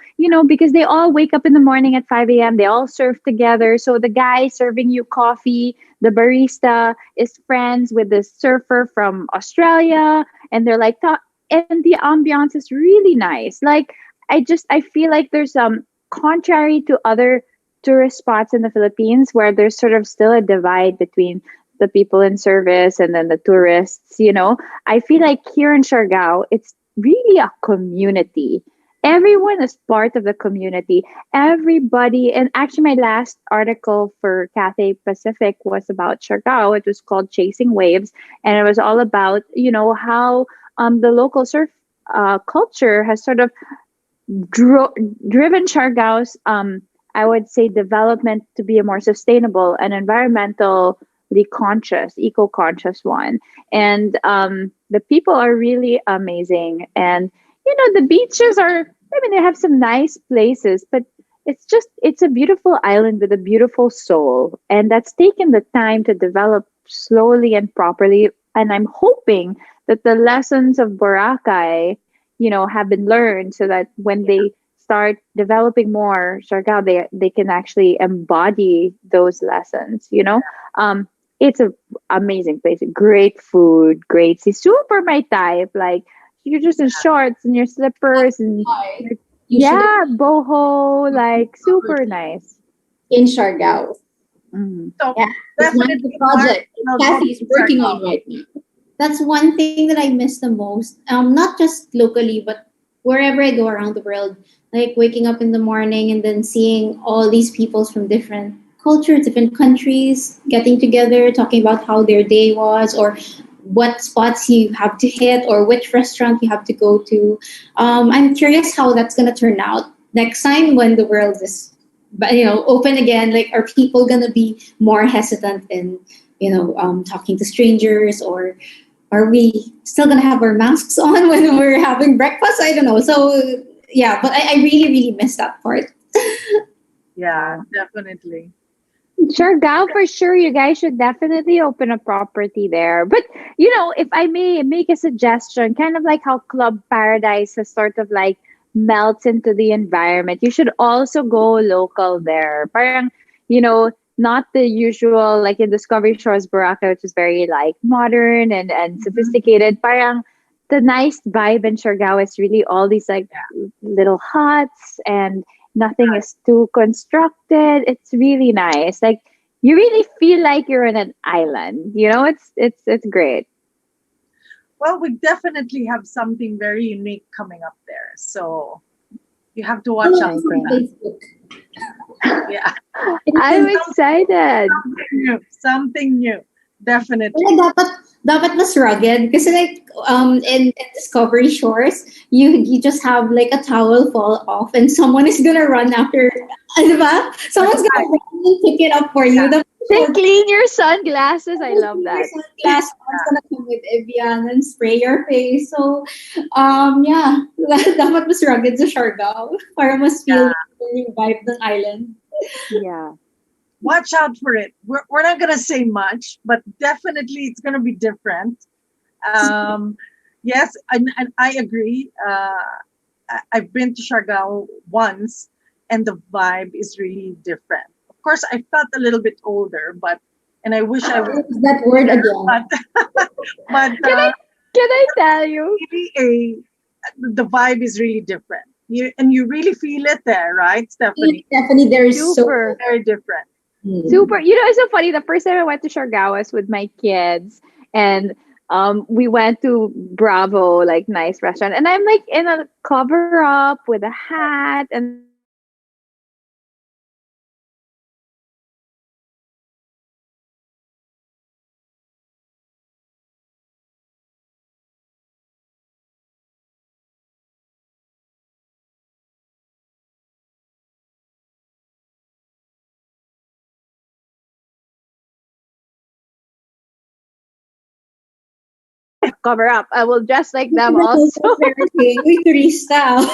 because they all wake up in the morning at 5 a.m., they all surf together. So the guy serving you coffee, the barista is friends with the surfer from Australia. And they're like, and the ambiance is really nice. Like, I feel like there's contrary to other tourist spots in the Philippines where there's sort of still a divide between the people in service and then the tourists, I feel like here in Siargao, it's really a community. Everyone is part of the community. Everybody, and actually, my last article for Cathay Pacific was about Siargao. It was called Chasing Waves, and it was all about how the local surf culture has sort of driven Siargao's, I would say, development to be a more sustainable and environmentally conscious, eco-conscious one. And the people are really amazing. And the beaches are. I mean, they have some nice places, but it's a beautiful island with a beautiful soul, and that's taken the time to develop slowly and properly. And I'm hoping that the lessons of Boracay, have been learned so that when they start developing more Siargao, they can actually embody those lessons, it's an amazing place, great food, great sea, super my type. Like, you're just in shorts and your slippers and boho, like super nice. In Siargao. So Yeah, it's one of the projects Kathy's working on right now. That's one thing that I miss the most. Not just locally, but wherever I go around the world. Like waking up in the morning and then seeing all these people from different cultures, different countries, getting together, talking about how their day was, or what spots you have to hit, or which restaurant you have to go to. I'm curious how that's gonna turn out next time when the world is, open again. Like, are people gonna be more hesitant in, talking to strangers, or are we still gonna have our masks on when we're having breakfast? I don't know. So yeah, but I really, really miss that part. Yeah, definitely. Siargao for sure. You guys should definitely open a property there. But if I may make a suggestion, kind of like how Club Paradise has sort of like melts into the environment, you should also go local there. Parang, not the usual like in Discovery Shores Boracay, which is very like modern and Mhm. sophisticated. Parang the nice vibe in Siargao is really all these like little huts and nothing is too constructed. It's really nice. Like you really feel like you're in an island. It's great. Well, we definitely have something very unique coming up there. So you have to watch Follow out us for on Exciting. that. Facebook. Yeah. I'm And Something, excited. something new. Something new. Wala, Definitely. dapat mas rugged kasi like in Discovery Shores, you just have like a towel fall off and someone is gonna run after, di ba? Someone's Right. gonna run and pick it up for you. Yeah. The Then photo, clean your sunglasses. I love your that. sunglasses, someone's gonna come with Evian and spray your face. So, yeah, dapat mas rugged sa Siargao para mas feel Yeah. yung vibe ng island. Yeah. Watch out for it. We're not going to say much, but definitely it's going to be different. Um, yes, and I agree. I've been to Siargao once, and the vibe is really different. Of course, I felt a little bit older, and I wish I was what is that word there, again? but Can I can I tell you? really the vibe is really different. You really feel it there, right, Stephanie? Stephanie, there is so Super. Very different. Super. It's so funny. The first time I went to Siargao was with my kids, and we went to Bravo, like nice restaurant, and I'm like in a cover up with a hat, and then the waiter comes in and he's like, "Hi, cover up. I will dress like them also." Uy, turista.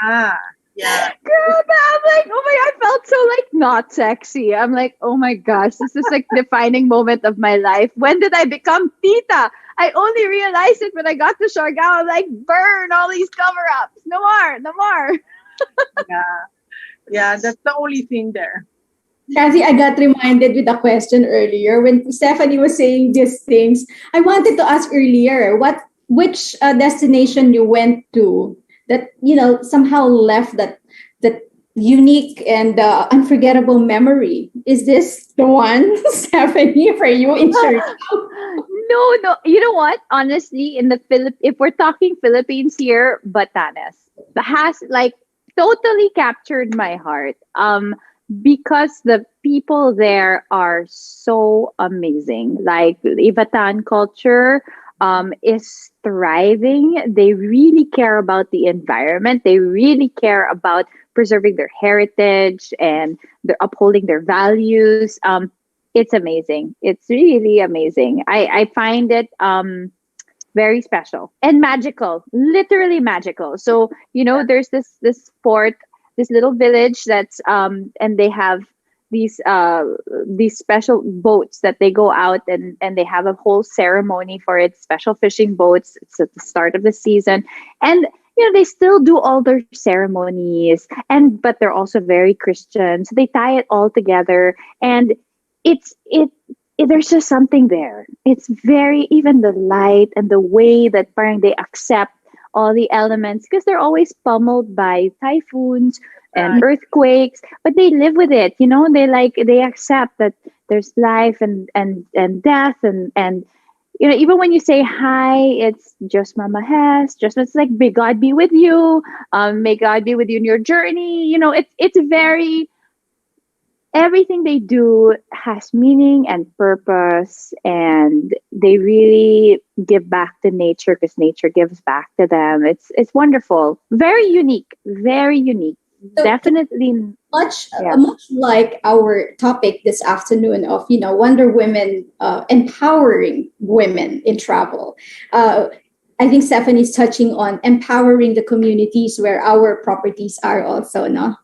Ah, yeah. Girl, I'm like, oh my god, I felt so like not sexy. I'm like, oh my gosh, this is like defining moment of my life. When did I become tita? I only realized it when I got to Siargao. I'm like, burn all these cover-ups. No more, no more. Yeah, yeah, that's the only thing there. Kathy, I got reminded with a question earlier when Stephanie was saying these things. I wanted to ask earlier which destination you went to that somehow left that unique and unforgettable memory. Is this the one, Stephanie, for you in Sherry? No, no. You know what? Honestly, in the if we're talking Philippines here, Batanes has like totally captured my heart. Because the people there are so amazing. Like Ivatan culture is thriving. They really care about the environment. They really care about preserving their heritage and they're upholding their values. It's amazing. It's really amazing. I find it very special and magical, literally magical. So there's this fort, this little village that's and they have these special boats that they go out and they have a whole ceremony for it, special fishing boats. It's at the start of the season, and they still do all their ceremonies, and but they're also very Christian, so they tie it all together. And it's there's just something there. It's very, even the light and the way that parang they accept all the elements, because they're always pummeled by typhoons and Right. earthquakes, but they live with it. They accept that there's life and death, and even when you say hi, it's just Mama Hess, just it's like, may God be with you, may God be with you in your journey. It's very, everything they do has meaning and purpose, and they really give back to nature because nature gives back to them. It's wonderful, very unique, very unique. So Definitely. Yeah. much like our topic this afternoon of Wonder Women, empowering women in travel. I think Stephanie's touching on empowering the communities where our properties are also, no?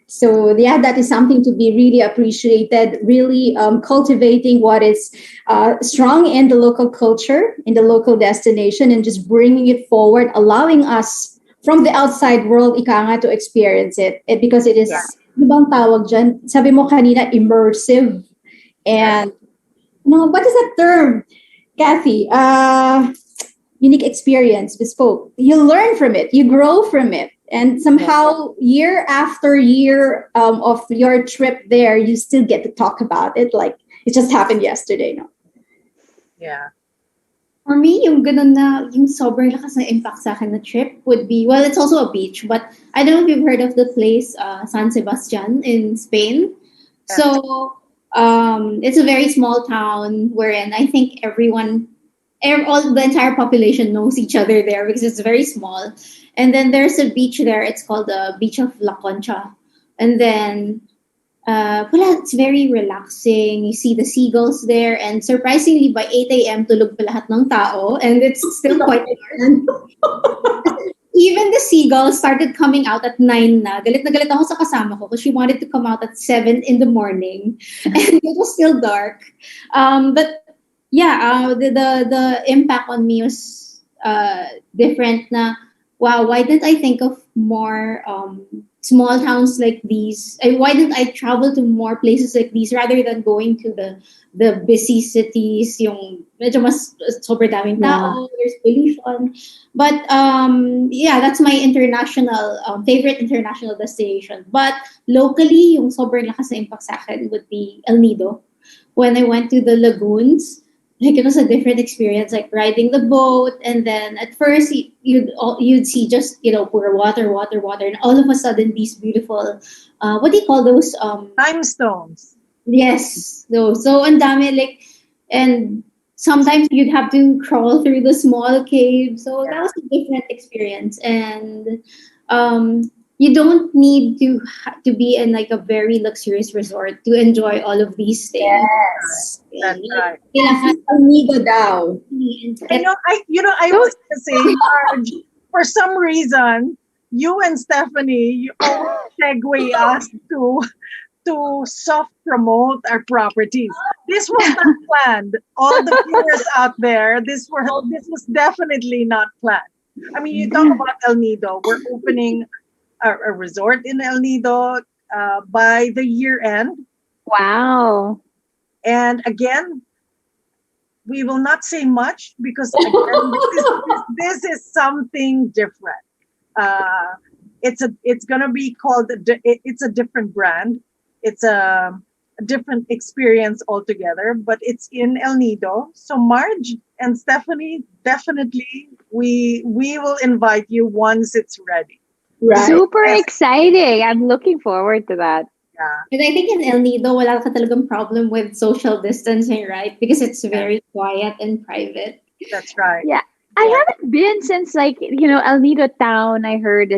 So yeah, that is something to be really appreciated. Really cultivating what is strong in the local culture, in the local destination, and just bringing it forward, allowing us from the outside world, ika nga, to experience it. Because it is, Yeah. ano bang tawag dyan? Sabi mo kanina, immersive. And no, what is that term, Cathy? Unique experience, bespoke. You learn from it, you grow from it, and somehow year after year of your trip there, you still get to talk about it like it just happened yesterday. No. Yeah. For me, yung ganun na, yung sobrang lakas ng impact sa akin na trip would be, well, it's also a beach, but I don't know if you've heard of the place, San Sebastian in Spain. So, it's a very small town wherein I think the entire population knows each other there because it's very small. And then there's a beach there. It's called the Beach of La Concha. And then, it's very relaxing. You see the seagulls there. And surprisingly, by 8 a.m., tulog pa lahat ng tao. And it's still quite dark. Even the seagulls started coming out at 9 na. Galit na galit ako sa kasama ko because she wanted to come out at 7 in the morning. And it was still dark. But yeah, the impact on me was different na, wow, why didn't I think of more small towns like these? Why didn't I travel to more places like these rather than going to the busy cities, yung medyo mas sobrang daming tao, there's pollution. But yeah, that's my international favorite international destination. But locally, yung sobrang lakas na impact sa akin would be El Nido. When I went to the lagoons, like it was a different experience, like riding the boat, and then at first you'd see just pure water, and all of a sudden these beautiful, what do you call those? Limestones. Yes, those. So and dami, like, and sometimes you'd have to crawl through the small cave. So that was a different experience, and you don't need to be in like a very luxurious resort to enjoy all of these things. Yes, That's right. Amigo daw. I was gonna say, Marj, for some reason, you and Stephanie, you always segue us to soft promote our properties. This was not planned. All the viewers out there, this was definitely not planned. I mean, you talk about El Nido. We're opening a resort in El Nido by the year end. Wow. And again, we will not say much because again, this is something different. It's gonna be called. It's a different brand. It's a different experience altogether. But it's in El Nido. So Marj and Stephanie, definitely we will invite you once it's ready. Right. Super exciting. I'm looking forward to that. Yeah. But I think in El Nido, wala ka talagang problem with social distancing, right? Because it's very quiet and private. That's right. Yeah. I haven't been since El Nido town. I heard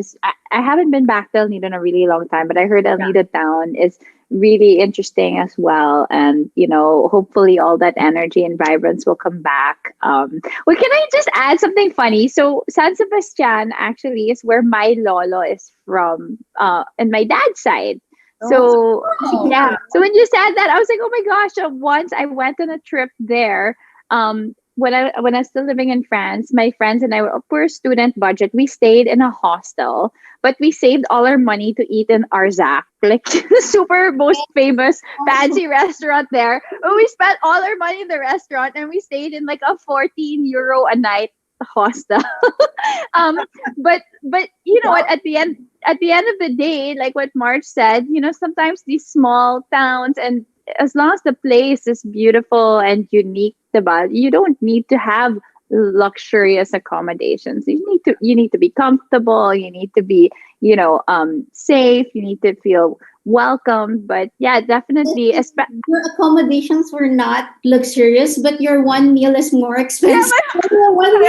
I haven't been back to El Nido in a really long time, but I heard El Nido town is really interesting as well. And, hopefully all that energy and vibrance will come back. Well, can I just add something funny? So San Sebastian actually is where my lolo is from, and my dad's side. So yeah. So when you said that, I was like, oh my gosh, once I went on a trip there, when I was still living in France, my friends and I were student budget. We stayed in a hostel, but we saved all our money to eat in Arzak, like the super most famous fancy restaurant there. But we spent all our money in the restaurant, and we stayed in like a 14 euro a night hostel. But you know what? At the end of the day, like what Marj said, sometimes these small towns, and as long as the place is beautiful and unique, you don't need to have luxurious accommodations. You need to be comfortable. You need to be, safe. You need to feel welcome. But yeah, definitely. Your accommodations were not luxurious, but your one meal is more expensive. But we went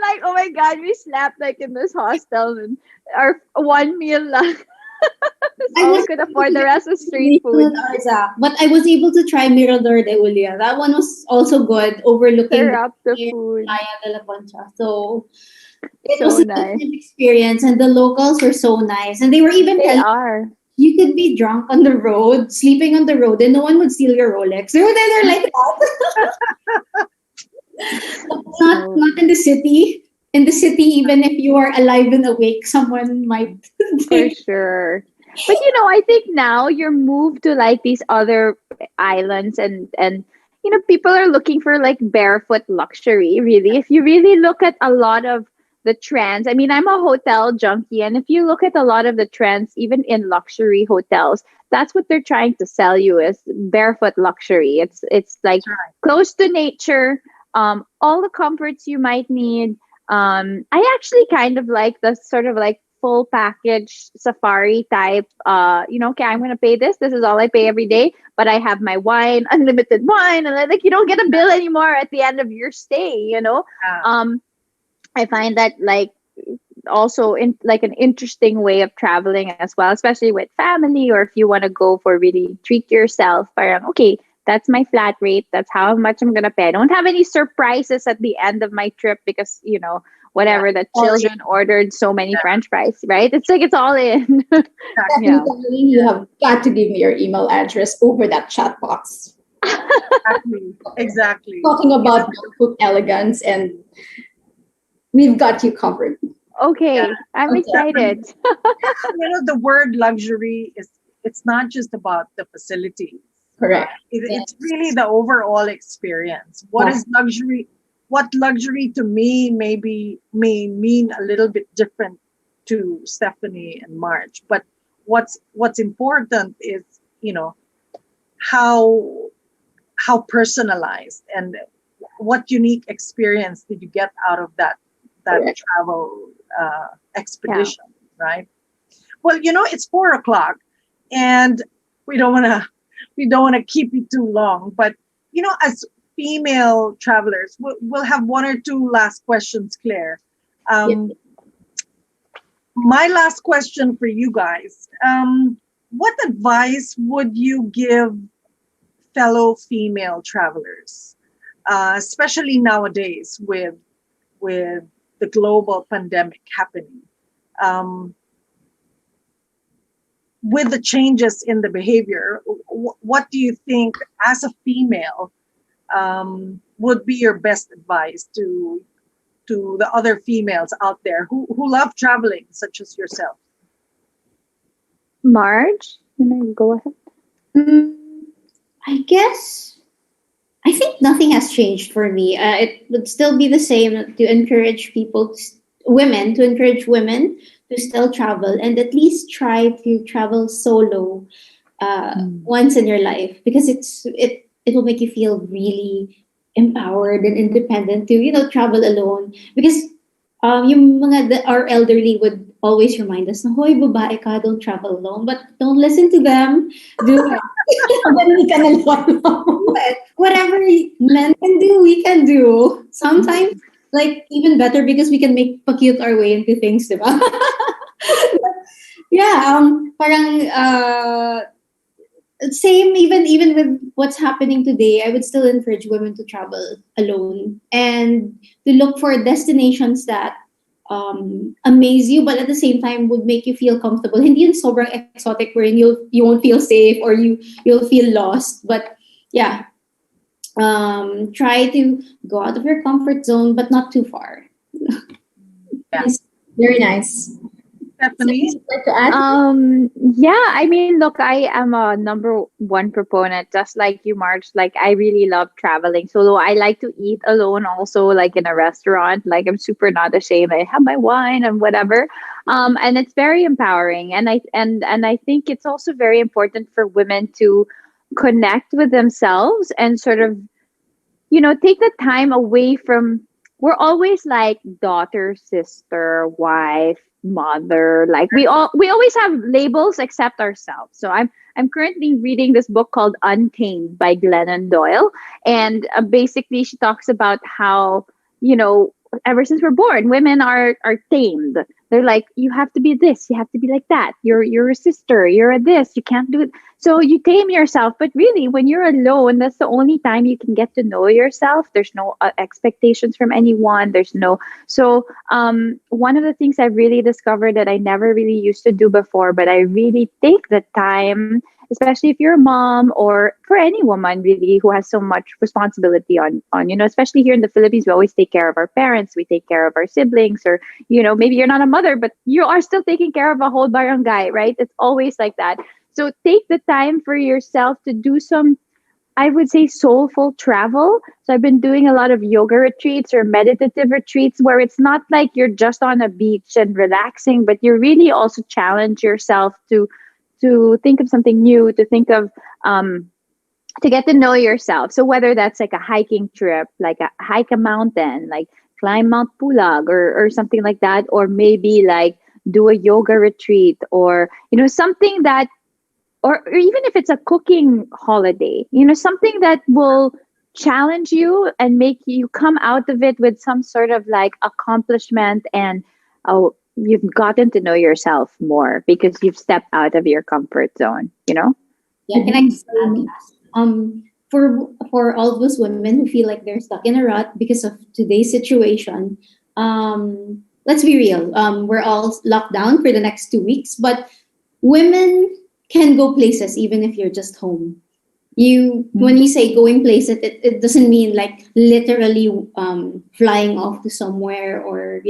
like, oh my god, we slept like in this hostel, and our one meal lang. I All we was could afford. The rest was street food. But I was able to try Mirador de Ulia. That one was also good, overlooking Serve the the food. Playa de la Concha. So it So was a nice. different experience, and the locals were so nice. And they were even They telling are. you could be drunk on the road, sleeping on the road, and no one would steal your Rolex. They were there like that. So Not in the city. In the city, even if you are alive and awake, someone might. for sure. But I think now you're moved to like these other islands, and people are looking for like barefoot luxury, really. If you really look at a lot of the trends, I mean, I'm a hotel junkie, and if you look at a lot of the trends, even in luxury hotels, that's what they're trying to sell you is barefoot luxury. It's like close to nature, all the comforts you might need. I actually kind of like the sort of like full package safari type. Okay, I'm gonna pay this. This is all I pay every day, but I have my wine, unlimited wine, and like you don't get a bill anymore at the end of your stay. Yeah. I find that like also in like an interesting way of traveling as well, especially with family or if you want to go for really treat yourself. Parang, okay, that's my flat rate. That's how much I'm gonna pay. I don't have any surprises at the end of my trip because whatever the All in. children ordered so many French fries, right? It's like it's all in. Stephanie, Yeah. darling, you have got to give me your email address over that chat box. Exactly. Talking about barefoot elegance, and we've got you covered. Okay, I'm Okay. excited. The word luxury it's not just about the facilities. Correct. It's really the overall experience. What is luxury? What luxury to me may mean a little bit different to Stephanie and Marj. But what's important is how personalized and what unique experience did you get out of that Correct. travel expedition, right? Well, it's 4 o'clock, and we don't want to keep it too long. But as female travelers, we'll have one or two last questions, Claire. My last question for you guys: what advice would you give fellow female travelers, especially nowadays with the global pandemic happening? With the changes in the behavior, what do you think as a female would be your best advice to the other females out there who love traveling, such as yourself? Marge, go ahead. Mm, I guess I think nothing has changed for me. It would still be the same to encourage women, to encourage women to still travel and at least try to travel solo once in your life because it will make you feel really empowered and independent to travel alone because our elderly would always remind us na hoy babae ka, don't travel alone, but don't listen to them. Do whatever men can do, we can do. Sometimes like even better because we can make pa-cute our way into things, diba? Yeah, parang same even with what's happening today, I would still encourage women to travel alone and to look for destinations that amaze you, but at the same time would make you feel comfortable. Hindi yun sobrang exotic wherein you won't feel safe or you'll feel lost. But yeah, try to go out of your comfort zone, but not too far. Yeah. Very nice. Stephanie? Like to add? Yeah, I mean, look, I am a number one proponent, just like you, March. Like, I really love traveling solo. I like to eat alone also, like in a restaurant. Like, I'm super not ashamed. I have my wine and whatever. And it's very empowering. And I think it's also very important for women to connect with themselves and sort of, take the time away from, we're always like daughter, sister, wife, mother. Like we always have labels except ourselves. So I'm currently reading this book called Untamed by Glennon Doyle, and basically she talks about how ever since we're born, women are tamed. They're like, you have to be this, you have to be like that. You're a sister, you're a this, you can't do it. So you tame yourself, but really, when you're alone, that's the only time you can get to know yourself. There's no expectations from anyone. There's no so one of the things I've really discovered that I never really used to do before, but I really take the time, especially if you're a mom or for any woman really who has so much responsibility on especially here in the Philippines, we always take care of our parents, we take care of our siblings, or maybe you're not a mother, but you are still taking care of a whole barangay, right? It's always like that. So take the time for yourself to do some, I would say, soulful travel. So I've been doing a lot of yoga retreats or meditative retreats where it's not like you're just on a beach and relaxing, but you really also challenge yourself to think of something new, to think of to get to know yourself. So whether that's like a hiking trip, like a hike a mountain, like climb Mount Pulag or something like that, or maybe like do a yoga retreat, or something that, or even if it's a cooking holiday, something that will challenge you and make you come out of it with some sort of like accomplishment, and oh, you've gotten to know yourself more because you've stepped out of your comfort zone. Yeah, can I just add that? For all those women who feel like they're stuck in a rut because of today's situation, let's be real. We're all locked down for the next 2 weeks, but women can go places even if you're just home. When you say going places, it doesn't mean like literally flying off to somewhere, or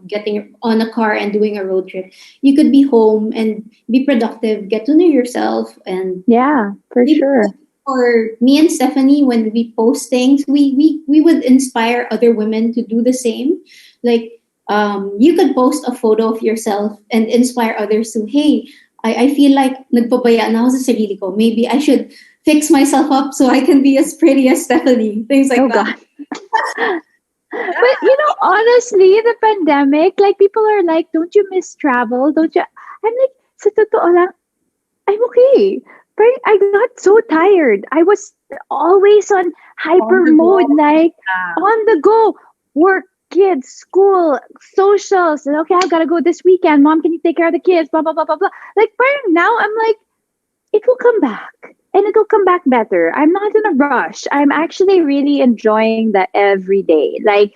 getting on a car and doing a road trip. You could be home and be productive, get to know yourself, and yeah, for sure. For me and Stephanie, when we post things, we would inspire other women to do the same. Like you could post a photo of yourself and inspire others to, hey, I feel like nagpabaya na ako sa sarili ko. Maybe I should fix myself up so I can be as pretty as Stephanie. Things like that. God. But honestly, the pandemic, like people are like, don't you miss travel? Don't you? I'm like, sa totoo lang, I'm okay. But I got so tired. I was always on hyper mode, like on the go. Work, kids, school, socials. And okay, I gotta go this weekend. Mom, can you take care of the kids? Blah, blah, blah, blah, blah. Like, parang now I'm like, it will come back. And it'll come back better. I'm not in a rush. I'm actually really enjoying the everyday. Like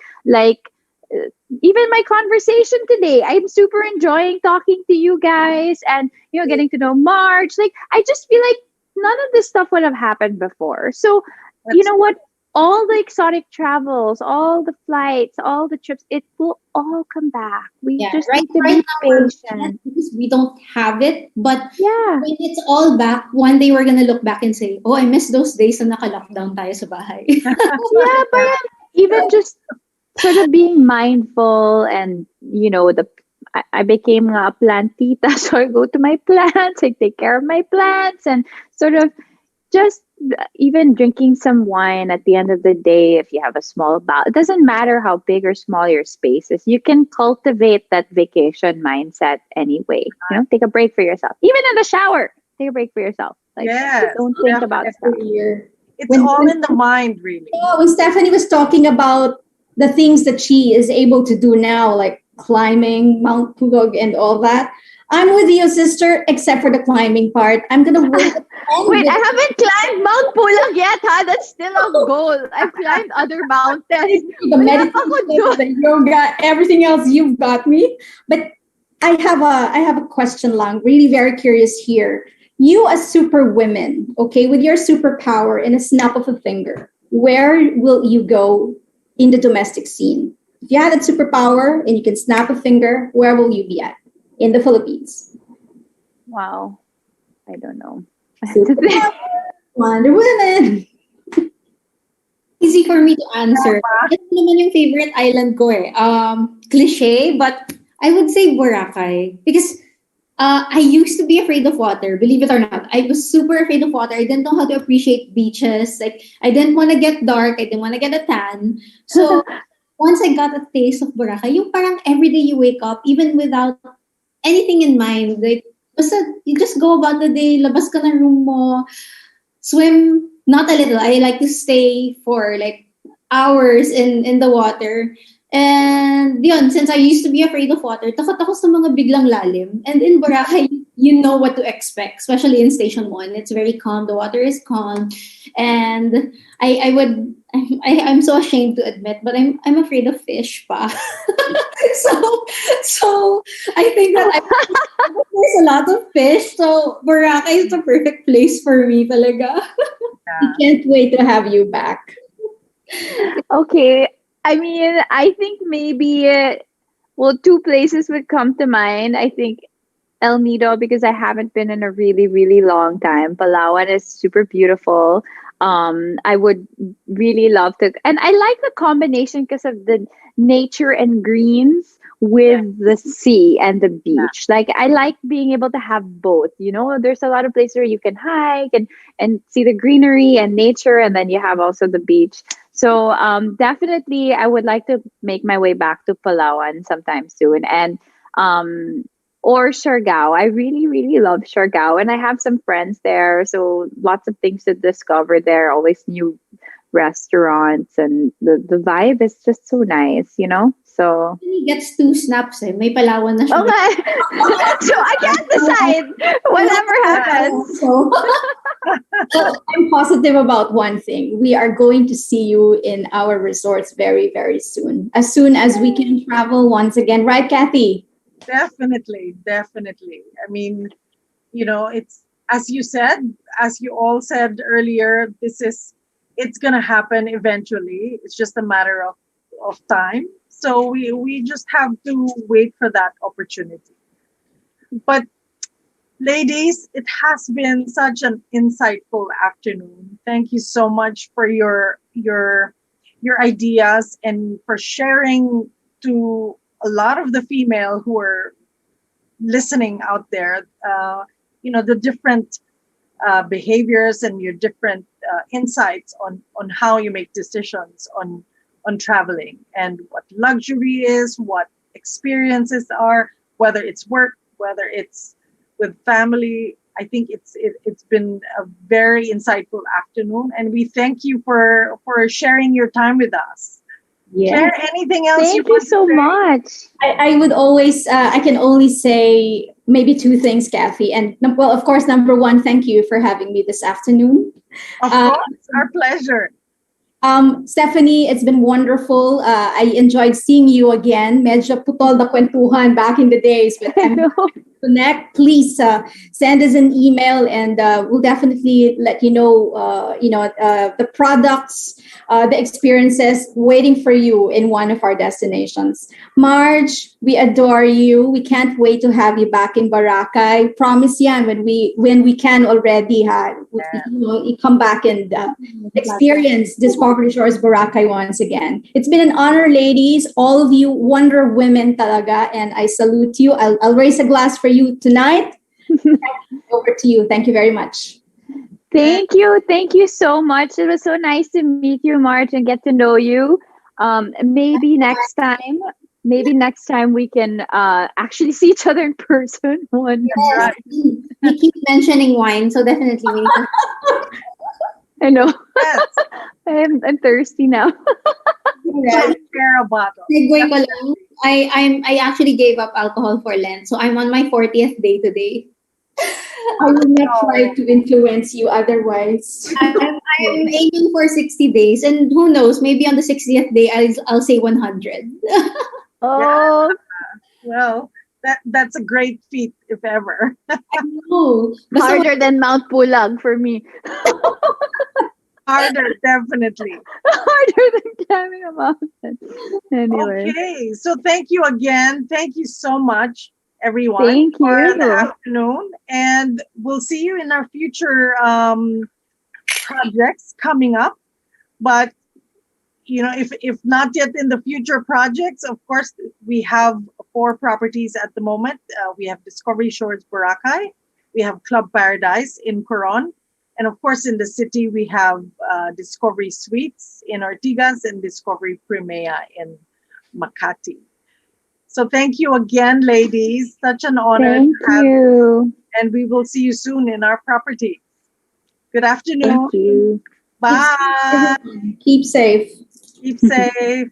even my conversation today, I'm super enjoying talking to you guys and getting to know Marj. Like I just feel like none of this stuff would have happened before. So you know what? All the exotic travels, all the flights, all the trips, it will all come back. We just need to be patient. Because we don't have it. But yeah, when it's all back, one day we're gonna look back and say, oh, I miss those days na naka-lockdown tayo sa bahay. yeah, but even just sort of being mindful and, I became a plantita, so I go to my plants, I take care of my plants, and sort of just even drinking some wine at the end of the day, if you have a small bowl, it doesn't matter how big or small your space is. You can cultivate that vacation mindset anyway. Take a break for yourself. Even in the shower, take a break for yourself. Like, don't think about stuff. It's all in the mind, really. Yeah, when Stephanie was talking about the things that she is able to do now, like climbing Mount Pugog and all that, I'm with you, sister, except for the climbing part. I'm going to wait. Wait, I haven't climbed Mount Pulag yet, huh? That's still a goal. I've climbed other mountains. The meditation, the yoga, everything else, you've got me. But I have a question, Lang. Really very curious here. You as super women, okay, with your superpower in a snap of a finger, where will you go in the domestic scene? If you had that superpower and you can snap a finger, where will you be at in the Philippines? Wow. I don't know. Wonder Woman. Easy for me to answer. Ito naman yung favorite island ko eh. Cliche, but I would say Boracay. Because I used to be afraid of water, believe it or not. I was super afraid of water. I didn't know how to appreciate beaches. Like, I didn't want to get dark. I didn't want to get a tan. So, once I got a taste of Boracay, yung parang everyday you wake up, even without anything in mind, like, basta you just go about the day, labas ka ng room mo, swim, not a little. I like to stay for like hours in the water. And yun, since I used to be afraid of water, takot ako sa mga biglang lalim. And in Boracay, you know what to expect, especially in Station 1. It's very calm. The water is calm. And I'm so ashamed to admit, but I'm afraid of fish pa. so I think that there's a lot of fish. So Boracay is the perfect place for me talaga. I can't wait to have you back. Okay. I mean, I think maybe, well, two places would come to mind. I think El Nido, because I haven't been in a really, really long time. Palawan is super beautiful. I would really love to, and I like the combination because of the nature and greens with the sea and the beach. Like I like being able to have both. You know, there's a lot of places where you can hike and see the greenery and nature, and then you have also the beach. So definitely, I would like to make my way back to Palawan sometime soon, and or Siargao. I really, really love Siargao, and I have some friends there, so lots of things to discover there. Always new restaurants, and the vibe is just so nice, you know. So He gets two snaps eh. May Palawan na siya. okay, so I can't decide. Whatever happens. Well, I'm positive about one thing. We are going to see you in our resorts very, very soon. As soon as we can travel once again. Right, Cathy? Definitely, definitely. I mean, it's as you said, as you all said earlier, it's gonna happen eventually. It's just a matter of time. So we just have to wait for that opportunity. But ladies, it has been such an insightful afternoon. Thank you so much for your ideas and for sharing to a lot of the female who are listening out there. The different behaviors and your different insights on how you make decisions on traveling and what luxury is, what experiences are, whether it's work, whether it's with family. I think it's been a very insightful afternoon, and we thank you for sharing your time with us. Yeah. Claire, anything else Thank you want to so say? much. I would always, I can only say maybe two things, Cathy. And well, of course, number one, thank you for having me this afternoon. Of course, our pleasure. Stephanie, it's been wonderful. I enjoyed seeing you again. Medyo putol na kwentuhan back in the days, but I know. connect. Please send us an email, and we'll definitely let you know. The products, the experiences waiting for you in one of our destinations. Marj, we adore you. We can't wait to have you back in Boracay. Promise yan when we can already. You come back and experience Discovery Shores Boracay once again. It's been an honor, ladies. All of you Wonder Women talaga, and I salute you. I'll raise a glass for you tonight. Over to you. Thank you very much. Thank you. Thank you so much. It was so nice to meet you, Marj, and get to know you. Maybe next time we can actually see each other in person. Yes. Right. We keep mentioning wine, so definitely we need to. I know. Yes. I'm thirsty now. Just share a bottle. Segue ko lang. I actually gave up alcohol for Lent, so I'm on my 40th day today. I will not try to influence you otherwise. I'm aiming for 60 days, and who knows, maybe on the 60th day I'll say 100. Oh, Well, that's a great feat, if ever. I know. Basta harder than Mount Pulag for me. Harder, definitely. Harder than climbing a mountain. Anyway. Okay, so thank you again. Thank you so much, everyone, Thank for you. the afternoon. And we'll see you in our future projects coming up. But if not yet in the future projects, of course, we have 4 properties at the moment. We have Discovery Shores Boracay, we have Club Paradise in Coron, and of course, in the city, we have Discovery Suites in Ortigas and Discovery Primea in Makati. So thank you again, ladies. Such an honor Thank to have you. and we will see you soon in our property. Good afternoon. Thank you. Bye. Keep safe. Keep safe.